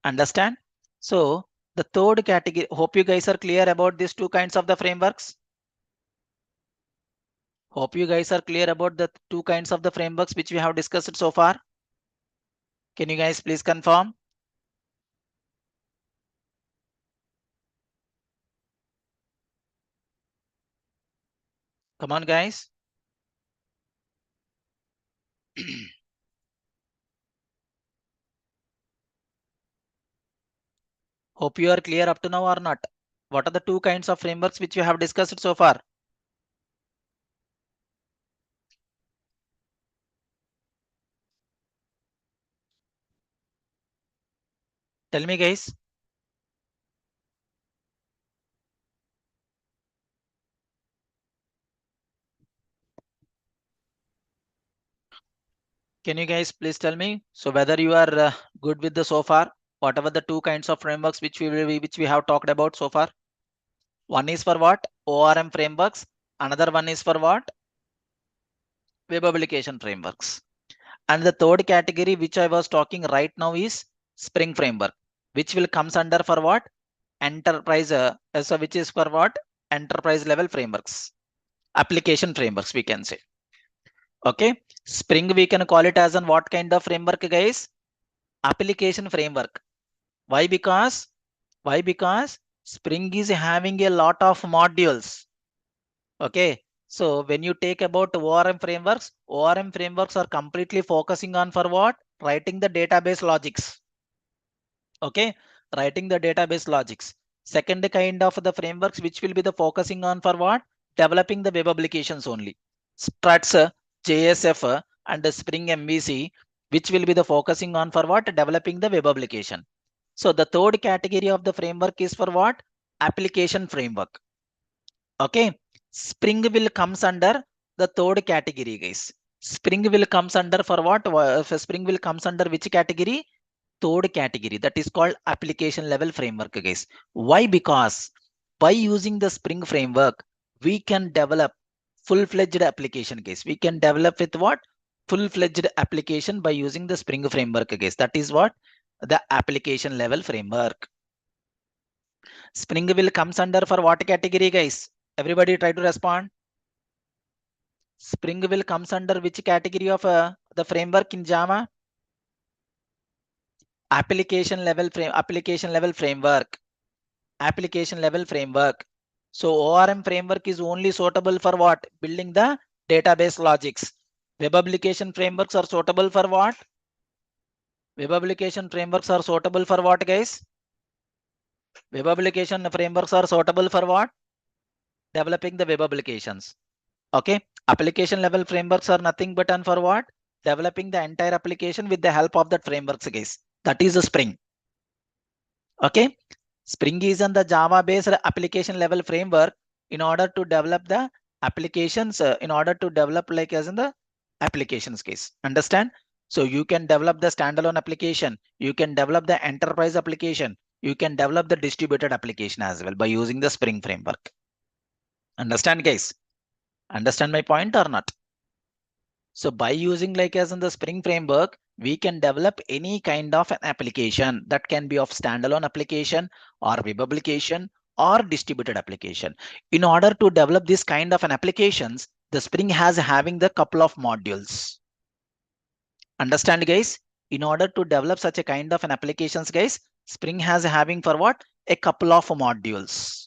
Speaker 1: Understand? So the third category, hope you guys are clear about these two kinds of the frameworks. Hope you guys are clear about the two kinds of the frameworks which we have discussed so far. Can you guys please confirm? Come on, guys. Hope you are clear up to now or not. What are the two kinds of frameworks which you have discussed so far? Tell me, guys. Can you guys please tell me? So whether you are good with the so far, whatever the two kinds of frameworks which we have talked about so far. One is for what? ORM frameworks. Another one is for what? Web application frameworks. And the third category which I was talking right now is Spring framework, which will comes under for what? Enterprise. So which is for what? Enterprise level frameworks. Application frameworks, we can say. Okay. Spring we can call it as an what kind of framework, guys? Application framework. Why? Because Spring is having a lot of modules. Okay. So when you take about ORM frameworks are completely focusing on for what? Writing the database logics. Okay. Writing the database logics. Second kind of the frameworks which will be the focusing on for what? Developing the web applications only. Struts, JSF, and the Spring MVC, which will be the focusing on for what? Developing the web application. So the third category of the framework is for what? Application framework. Okay. Spring will comes under the third category, guys. Spring will comes under for what? Spring will comes under which category? Third category, that is called application level framework, guys. Why? Because by using the Spring framework, we can develop full-fledged application, guys. We can develop with what? Full-fledged application by using the Spring framework, guys. That is what? The application level framework. Spring will comes under for what category, guys? Everybody try to respond. Spring will comes under which category of the framework in Java? Application level framework. Application level framework. So ORM framework is only suitable for what? Building the database logics. Web application frameworks are suitable for what? Web application frameworks are suitable for what, guys? Web application frameworks are suitable for what? Developing the web applications. Okay. Application level frameworks are nothing but and for what? Developing the entire application with the help of that frameworks, guys. That is a Spring. Okay. Spring is on the Java based application level framework in order to develop the applications, in order to develop like as in the applications case. Understand? So you can develop the standalone application. You can develop the enterprise application. you can develop the distributed application as well by using the Spring framework. Understand, guys? Understand my point or not? So by using like as in the Spring framework, we can develop any kind of an application that can be of standalone application or web application or distributed application. In order to develop this kind of an applications, the Spring has having the couple of modules. Understand, guys? In order to develop such a kind of an applications, guys, Spring has having for what? A couple of modules,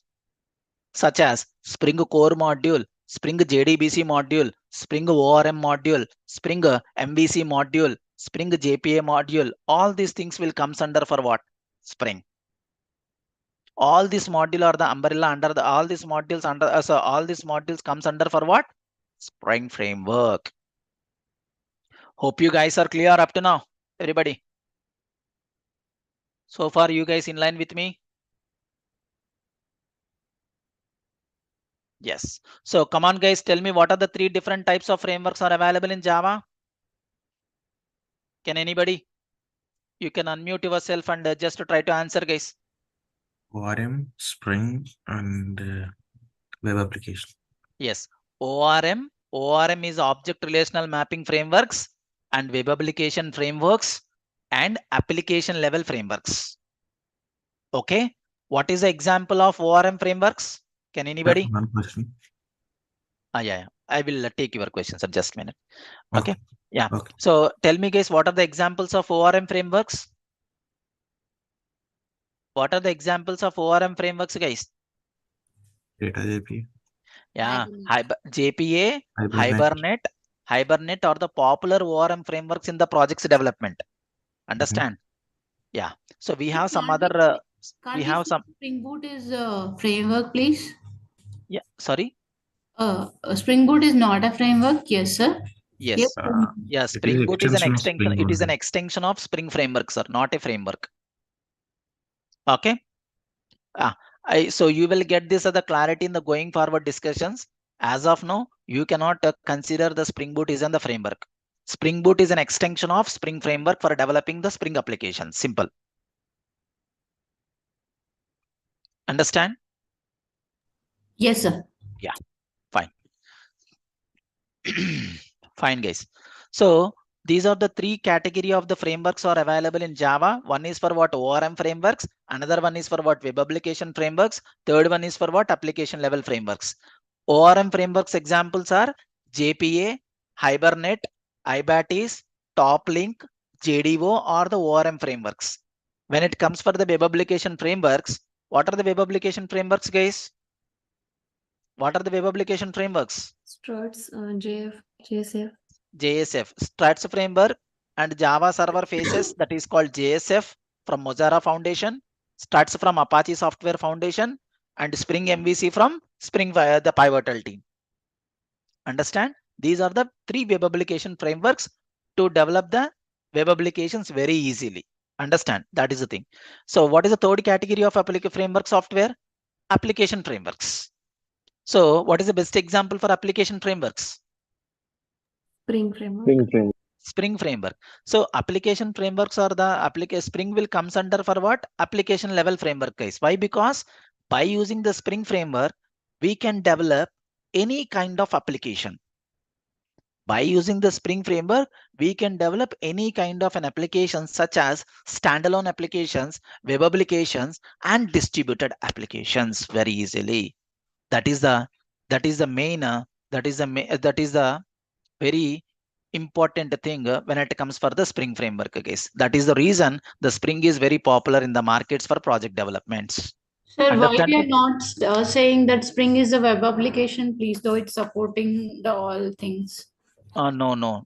Speaker 1: such as Spring Core module, Spring JDBC module, Spring ORM module, Spring MVC module, Spring JPA module. All these things will comes under for what? Spring. All these module are the umbrella under the all these modules under so all these modules comes under for what? Spring framework. Hope you guys are clear up to now, everybody. So far, you guys in line with me? Yes. So come on, guys, tell me what are the 3 different types of frameworks are available in Java? Can anybody? You can unmute yourself and just to try to answer, guys.
Speaker 3: ORM, Spring, and web application.
Speaker 1: Yes. ORM is object relational mapping frameworks and web application frameworks and application level frameworks. Okay. What is the example of ORM frameworks? Can anybody?
Speaker 3: One question.
Speaker 1: Yeah. I will take your questions in just a minute. Okay. Yeah.
Speaker 3: Okay.
Speaker 1: So tell me, guys, what are the examples of ORM frameworks? What are the examples of ORM frameworks, guys?
Speaker 3: Data JP.
Speaker 1: Yeah, JPA,
Speaker 3: Hibernate.
Speaker 1: Hibernate are the popular ORM frameworks in the project's development. Understand? Yeah. So we have some other. We have some.
Speaker 4: Springboot is a framework, please.
Speaker 1: Yeah. Sorry.
Speaker 4: Springboot is not a framework. Yes, sir.
Speaker 1: Yes. Yeah. Springboot is an extension. It is an extension of Spring framework, sir, not a framework. Okay. So you will get this other clarity in the going forward discussions. As of now, you cannot consider the Spring Boot is in the framework. Spring Boot is an extension of Spring framework for developing the Spring application. Simple. Understand?
Speaker 4: Yes, sir.
Speaker 1: Yeah, fine. Fine, guys. So these are the 3 category of the frameworks are available in Java. One is for what? ORM frameworks. Another one is for what? Web application frameworks. Third one is for what? Application level frameworks. ORM frameworks examples are JPA, Hibernate, Ibatis, Toplink, JDO or the ORM frameworks. When it comes for the web application frameworks, what are the web application frameworks, guys? What are the web application frameworks?
Speaker 5: Struts, JSF.
Speaker 1: JSF, Struts framework and Java server faces, that is called JSF from Mozilla Foundation, Struts from Apache Software Foundation, and Spring MVC from Spring the Pivotal team. Understand? These are the 3 web application frameworks to develop the web applications very easily. Understand? That is the thing. So what is the third category of application framework software? Application frameworks. So what is the best example for application frameworks?
Speaker 5: Spring framework.
Speaker 1: Spring framework. So application frameworks are the Spring will comes under for what? Application level framework, guys. Why? Because by using the Spring framework, we can develop any kind of application. By using the Spring framework, we can develop any kind of an application such as standalone applications, web applications, and distributed applications very easily. That is the main that is the very important thing when it comes for the Spring framework, guys. That is the reason the Spring is very popular in the markets for project developments.
Speaker 4: Sir, why we are not saying that Spring is a web application, please, though it's supporting the all things?
Speaker 1: No.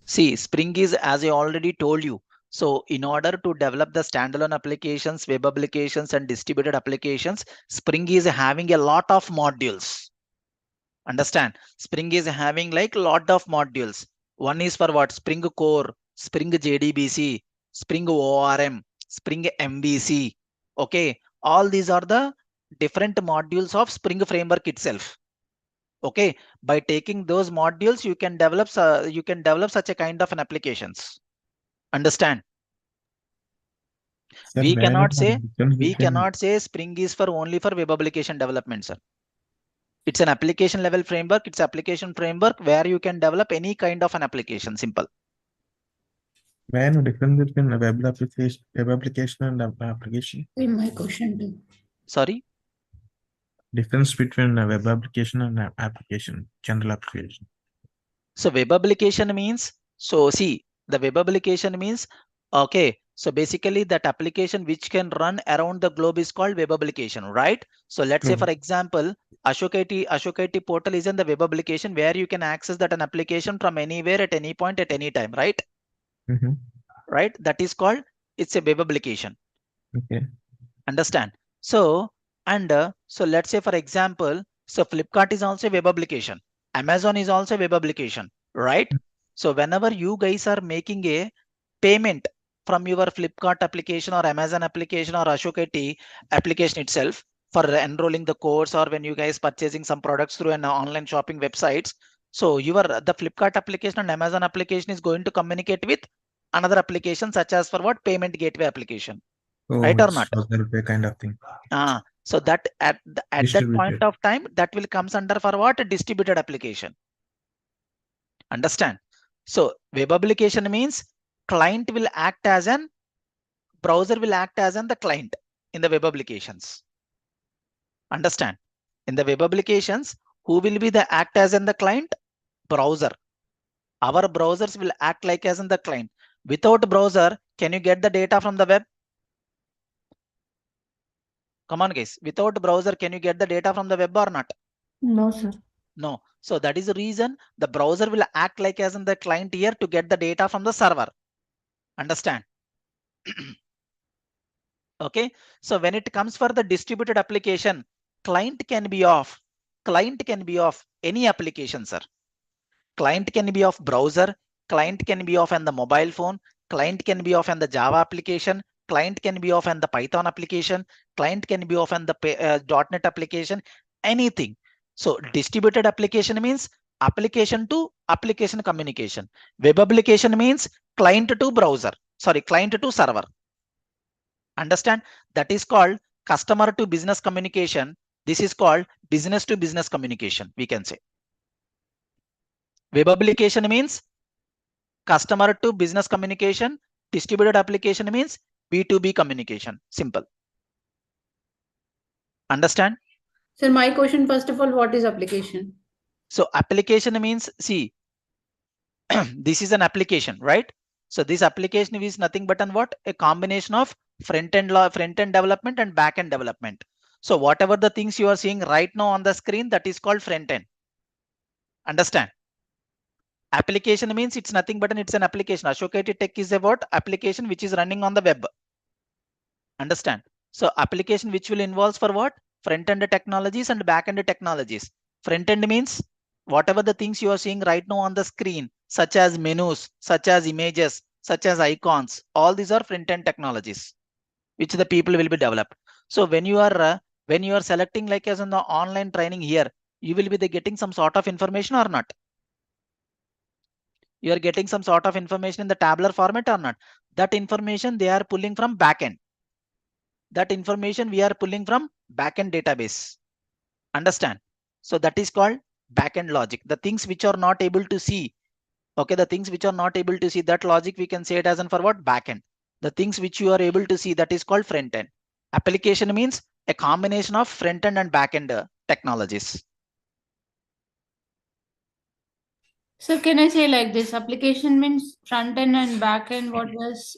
Speaker 1: See, Spring is, as I already told you. So in order to develop the standalone applications, web applications, and distributed applications, Spring is having a lot of modules. Understand? Spring is having like lot of modules. One is for what? Spring Core, Spring JDBC, Spring ORM, Spring MVC. Okay, all these are the different modules of Spring framework itself. Okay, by taking those modules, you can develop such a kind of an applications. Understand?
Speaker 3: Sir,
Speaker 1: We
Speaker 3: where
Speaker 1: cannot
Speaker 3: is
Speaker 1: say
Speaker 3: the difference
Speaker 1: we
Speaker 3: between
Speaker 1: cannot say Spring is for only for web application development, sir. It's an application level framework. It's application framework where you can develop any kind of an application. Simple.
Speaker 3: where the difference between a web application and app application?
Speaker 4: In my question too.
Speaker 1: Sorry.
Speaker 3: Difference between a web application and application, general application.
Speaker 1: So web application means, so see, the web application means, okay, so basically that application which can run around the globe is called web application, right? So let's say,
Speaker 3: True.
Speaker 1: for example, Ashok IT portal is in the web application where you can access that an application from anywhere at any point at any time, right?
Speaker 3: Mm-hmm.
Speaker 1: Right? That is called, it's a web application.
Speaker 3: Okay.
Speaker 1: Understand? So, so let's say, for example, so Flipkart is also a web application. Amazon is also a web application, right? So whenever you guys are making a payment from your Flipkart application or Amazon application or Ashok IT application itself for enrolling the course, or when you guys purchasing some products through an online shopping websites, so the Flipkart application and Amazon application is going to communicate with another application such as for what payment gateway application,
Speaker 3: Oh,
Speaker 1: right or
Speaker 3: it's
Speaker 1: not?
Speaker 3: other way kind of thing.
Speaker 1: So that at that point
Speaker 3: Distributed.
Speaker 1: of time, that will comes under for what? A distributed application. Understand? So web application means client will act as an browser will act as an the client in the web applications. Understand? In the web applications, who will be the act as in the client? Browser. Our browsers will act like as in the client. Without browser, can you get the data from the web? Come on, guys. Without browser, can you get the data from the web or not?
Speaker 5: No, sir.
Speaker 1: No. So that is the reason the browser will act like as in the client here to get the data from the server. Understand? Okay. So when it comes for the distributed application, client can be of any application, sir. Client can be of browser, client can be of on the mobile phone, client can be of on the Java application, client can be of on the Python application, client can be of on the .NET application, anything. So distributed application means application to application communication. Web application means client to browser, client to server. Understand? That is called customer to business communication. This is called business to business communication, we can say. Web application means customer to business communication. Distributed application means B2B communication. Simple. Understand?
Speaker 4: Sir, my question first of all, what is application?
Speaker 1: So application means, see, this is an application, right? So this application is nothing but an what? A combination of front-end development and back-end development. So whatever the things you are seeing right now on the screen, that is called front-end. Understand? Application means it's nothing but it's an application. Ashok IT Tech is a what? Application which is running on the web. Understand? So application which will involve for what? Front-end technologies and back-end technologies. Front-end means whatever the things you are seeing right now on the screen, such as menus, such as images, such as icons, all these are front-end technologies which the people will be developed. So when you are selecting like as in the online training here, you will be getting some sort of information or not? You are getting some sort of information in the tabular format or not? That information they are pulling from backend. That information we are pulling from backend database. Understand? So that is called backend logic. The things which are not able to see. Okay, the things which are not able to see, that logic we can say it as in for what? Backend. The things which you are able to see, that is called front end. Application means a combination of front end and backend technologies.
Speaker 4: So can I say like this? Application means front end and back end. What was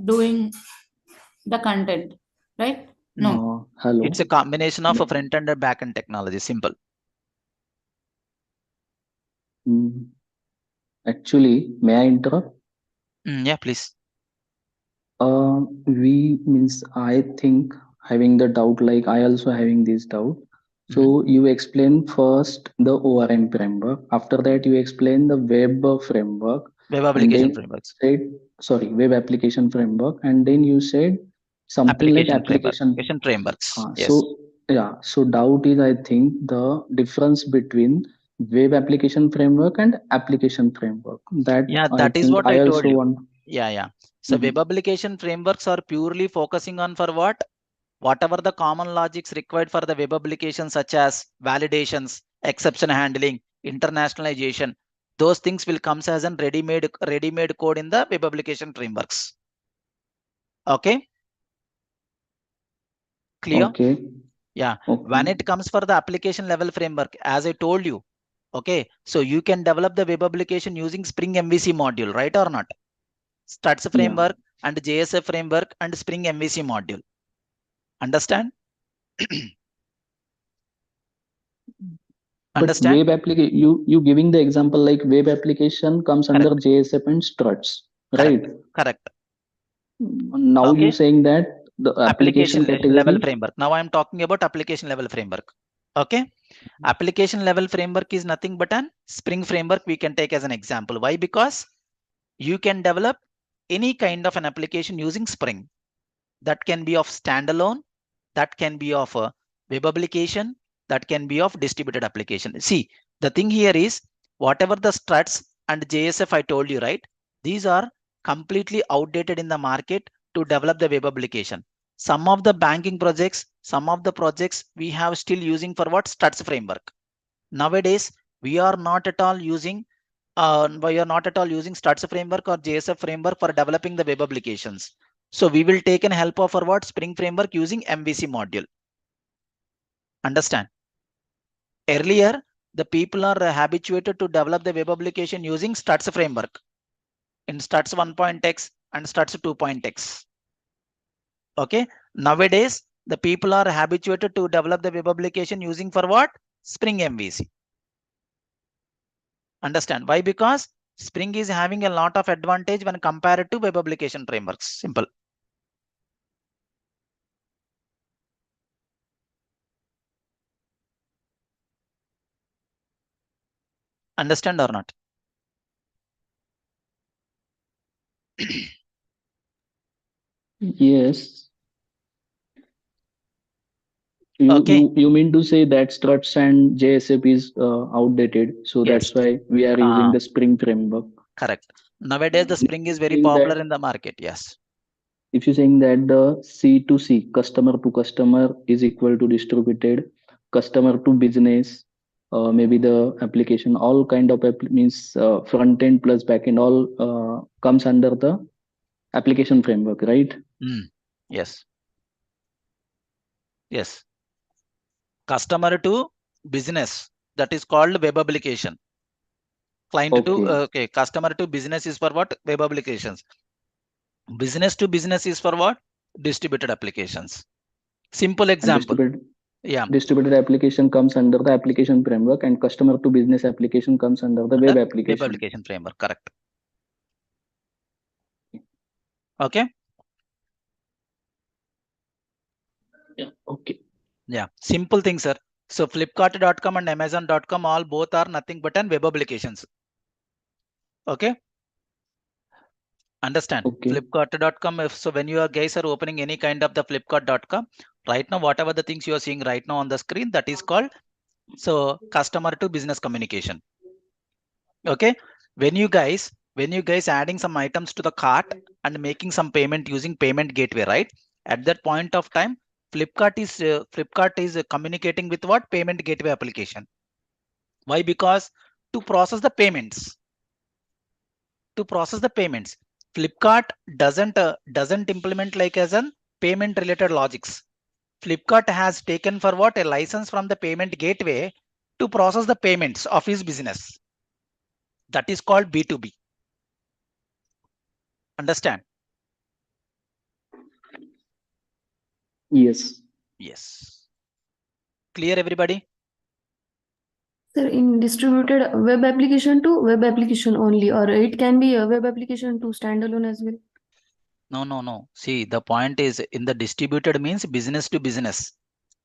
Speaker 4: doing the content, right? No.
Speaker 2: Hello.
Speaker 1: It's a combination of a front end and back end technology. Simple.
Speaker 2: Actually, may I interrupt?
Speaker 1: Yeah, please.
Speaker 2: I think having the doubt, like I also having this doubt. So you explain first the ORM framework. After that, you explain the web framework.
Speaker 1: Web
Speaker 2: And
Speaker 1: application
Speaker 2: then
Speaker 1: frameworks.
Speaker 2: web application framework. And then you said something like application
Speaker 1: frameworks. Yes.
Speaker 2: So doubt is, I think, the difference between web application framework and application framework. That
Speaker 1: Yeah,
Speaker 2: I
Speaker 1: that is
Speaker 2: think
Speaker 1: what
Speaker 2: I
Speaker 1: I
Speaker 2: also
Speaker 1: told you.
Speaker 2: want.
Speaker 1: Yeah. So web application frameworks are purely focusing on for what? Whatever the common logics required for the web application, such as validations, exception handling, internationalization, those things will come as a ready-made code in the web application frameworks. Okay. Clear?
Speaker 2: Okay.
Speaker 1: Yeah.
Speaker 2: Okay.
Speaker 1: When it comes for the application level framework, as I told you, okay, so you can develop the web application using Spring MVC module, right or not? Struts framework and JSF framework and Spring MVC module. Understand?
Speaker 2: But
Speaker 1: Understand?
Speaker 2: web application, you giving the example like web application comes under
Speaker 1: Correct.
Speaker 2: JSF and struts, right?
Speaker 1: Correct.
Speaker 2: Now you
Speaker 1: Okay.
Speaker 2: saying that the application
Speaker 1: Level
Speaker 2: category.
Speaker 1: framework. Now I am talking about application level framework. Okay. Application level framework is nothing but an Spring framework we can take as an example. Why? Because you can develop any kind of an application using Spring. That can be of standalone, that can be of a web application, that can be of distributed application. See, the thing here is whatever the struts and JSF I told you, right? These are completely outdated in the market to develop the web application. Some of the banking projects, some of the projects we have still using for what? Struts framework. Nowadays, we are not at all using Struts framework or JSF framework for developing the web applications. So we will take an help of our what? Spring framework using MVC module. Understand? Earlier, the people are habituated to develop the web application using Struts framework in Struts 1.x and Struts 2.x. Okay. Nowadays, the people are habituated to develop the web application using for what? Spring MVC. Understand? Why? Because Spring is having a lot of advantage when compared to web application frameworks. Simple. Understand or not?
Speaker 2: Yes.
Speaker 1: Okay.
Speaker 2: You mean to say that struts and JSF is outdated, so
Speaker 1: Yes.
Speaker 2: that's why we are using the Spring framework.
Speaker 1: Correct. Nowadays, the Spring is very
Speaker 2: Saying
Speaker 1: popular
Speaker 2: that
Speaker 1: in the market. Yes.
Speaker 2: if you're saying that the C to C, customer to customer, is equal to distributed, customer to business, maybe the application, all kind of means front end plus back end, all comes under the application framework, right?
Speaker 1: Yes. Yes. Customer to business, that is called web application. Client to customer to business is for what? Web applications. Business to business is for what? Distributed applications. Simple example.
Speaker 2: Distributed application comes under the application framework, and customer to business application comes under the web application.
Speaker 1: Web application framework. Correct. Okay.
Speaker 2: Okay.
Speaker 1: Yeah. Simple thing, sir. So Flipkart.com and Amazon.com all both are nothing but an web applications. Okay. Understand? Flipkart.com. So when you guys are opening any kind of the Flipkart.com, right now, whatever the things you are seeing right now on the screen, that is called customer to business communication. Okay. When you guys adding some items to the cart and making some payment using payment gateway, right? At that point of time, Flipkart is communicating with what? Payment gateway application. Why? Because to process the payments. Flipkart doesn't implement like as an payment related logics. Flipkart has taken for what? A license from the payment gateway to process the payments of his business. That is called B2B. Understand?
Speaker 2: Yes.
Speaker 1: Clear, everybody?
Speaker 5: Sir, in distributed web application to web application only, or it can be a web application to standalone as well?
Speaker 1: No. See, the point is in the distributed means business to business.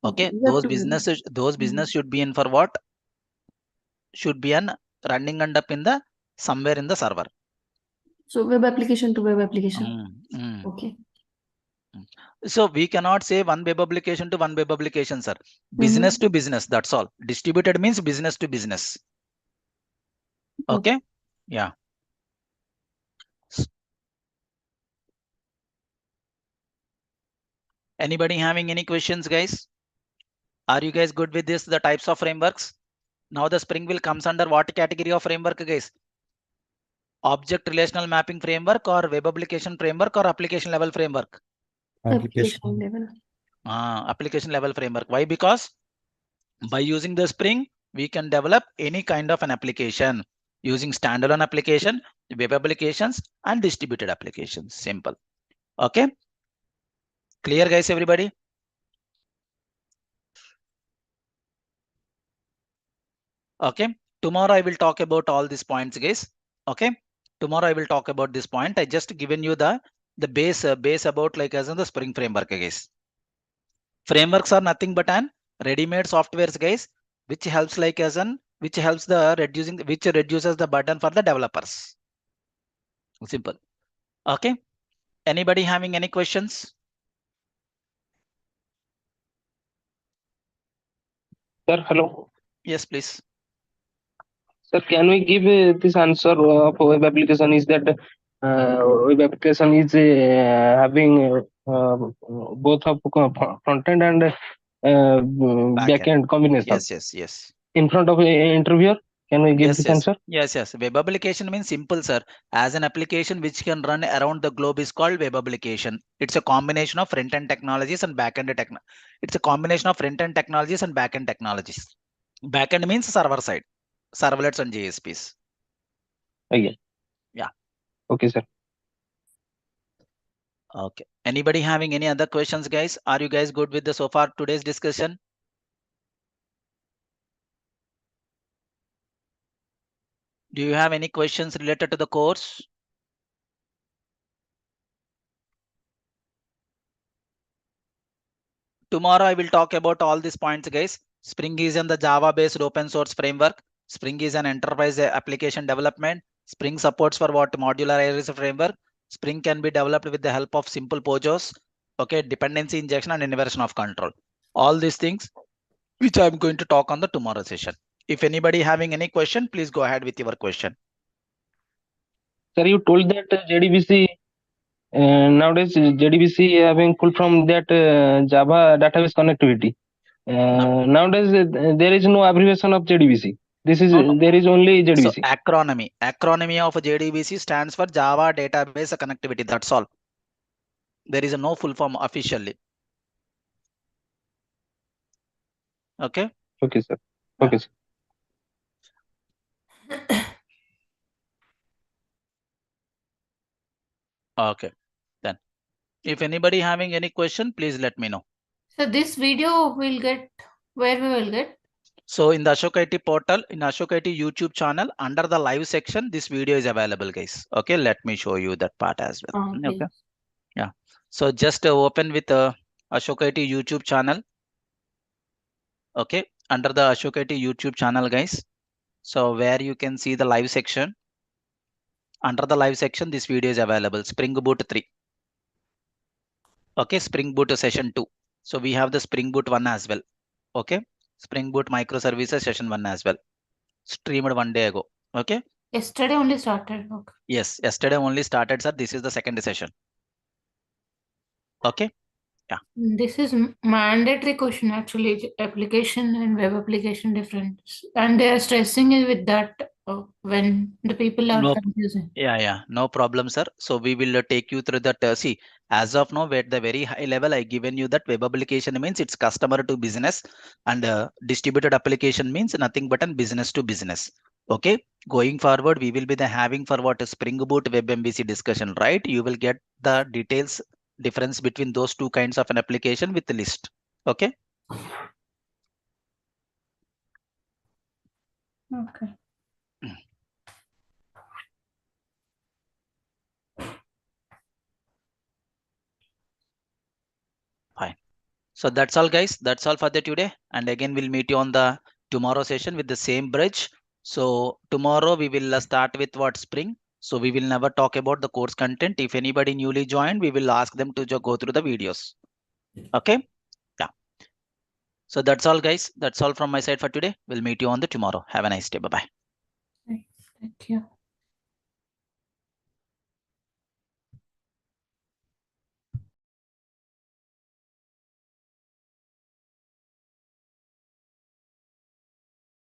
Speaker 1: Okay. Those business should be in for what? Should be an running and up in the somewhere in the server.
Speaker 5: So web application to web application. Okay.
Speaker 1: So we cannot say one web application to one web application, sir. Business to business, that's all. Distributed means business to business. Okay. Yeah. Anybody having any questions, guys? Are you guys good with this, the types of frameworks? Now the Spring will comes under what category of framework, guys? Object relational mapping framework or web application framework or application level framework?
Speaker 5: Application level.
Speaker 1: Application level framework. Why? Because by using the Spring, we can develop any kind of an application using standalone application, web applications, and distributed applications. Simple. Okay. Clear, guys, everybody? Okay. Tomorrow I will talk about all these points, guys. Okay. Tomorrow I will talk about this point. I just given you the base about like as in the Spring framework, guys. Frameworks are nothing but an ready-made softwares, guys, which helps like as an which reduces the burden for the developers. Simple. Okay. Anybody having any questions?
Speaker 6: Sir, hello.
Speaker 1: Yes, please.
Speaker 6: Sir, can we give this answer of web application is that web application is having both of front end and back end combination
Speaker 1: Yes.
Speaker 6: in front of interviewer? Can we give this answer?
Speaker 1: Yes. Web application means simple, sir. As an application which can run around the globe is called web application. It's a combination of front end technologies and back end technologies. It's a combination of front end technologies and back end technologies. Back end means server side, servlets and JSPs.
Speaker 6: Okay.
Speaker 1: Yeah.
Speaker 6: Okay, sir.
Speaker 1: Okay. Anybody having any other questions, guys? Are you guys good with the so far today's discussion? Do you have any questions related to the course? Tomorrow I will talk about all these points, guys. Spring is in the Java based open source framework. Spring is an enterprise application development. Spring supports for what modular areas framework. Spring can be developed with the help of simple POJOs. Okay, dependency injection and inversion of control. All these things which I'm going to talk on the tomorrow session. If anybody having any question, please go ahead with your question.
Speaker 6: Sir, you told that JDBC nowadays JDBC having pulled from that Java database connectivity. Nowadays there is no abbreviation of JDBC. There is only JDBC.
Speaker 1: So acronym of JDBC stands for Java database connectivity. That's all. There is no full form officially. Okay.
Speaker 6: Okay, sir. Okay, sir.
Speaker 1: Okay. Then, if anybody having any question, please let me know.
Speaker 4: So this video will get where we will get.
Speaker 1: So in the Ashok IT portal, in Ashok IT YouTube channel, under the live section, this video is available, guys. Okay, let me show you that part as well. Okay. Yeah. So just open with Ashok IT YouTube channel. Okay, under the Ashok IT YouTube channel, guys. So where you can see the live section. Under the live section, this video is available. Springboot 3. Okay, Springboot session 2. So we have the Springboot 1 as well. Okay, Springboot Microservices session 1 as well. Streamed 1 day ago. Okay.
Speaker 4: Yesterday only started. Okay.
Speaker 1: Yes, yesterday only started, sir. This is the second session. Okay. Yeah.
Speaker 4: This is mandatory question actually, application and web application difference. And they are stressing it with that when the people are confusing.
Speaker 1: Yeah, no problem, sir. So we will take you through that. See, as of now, at the very high level, I given you that web application means it's customer to business, and distributed application means nothing but a business to business. Okay, going forward, we will be having for what a Springboot Web MVC discussion, right? You will get the details difference between those two kinds of an application with the list. Okay.
Speaker 4: Okay.
Speaker 1: Fine. So that's all, guys. That's all for the today. And again, we'll meet you on the tomorrow session with the same bridge. So tomorrow we will start with what Spring. So we will never talk about the course content. If anybody newly joined, we will ask them to go through the videos. Okay. Yeah. So that's all, guys. That's all from my side for today. We'll meet you on the tomorrow. Have a nice day. Bye-bye.
Speaker 4: Thank you.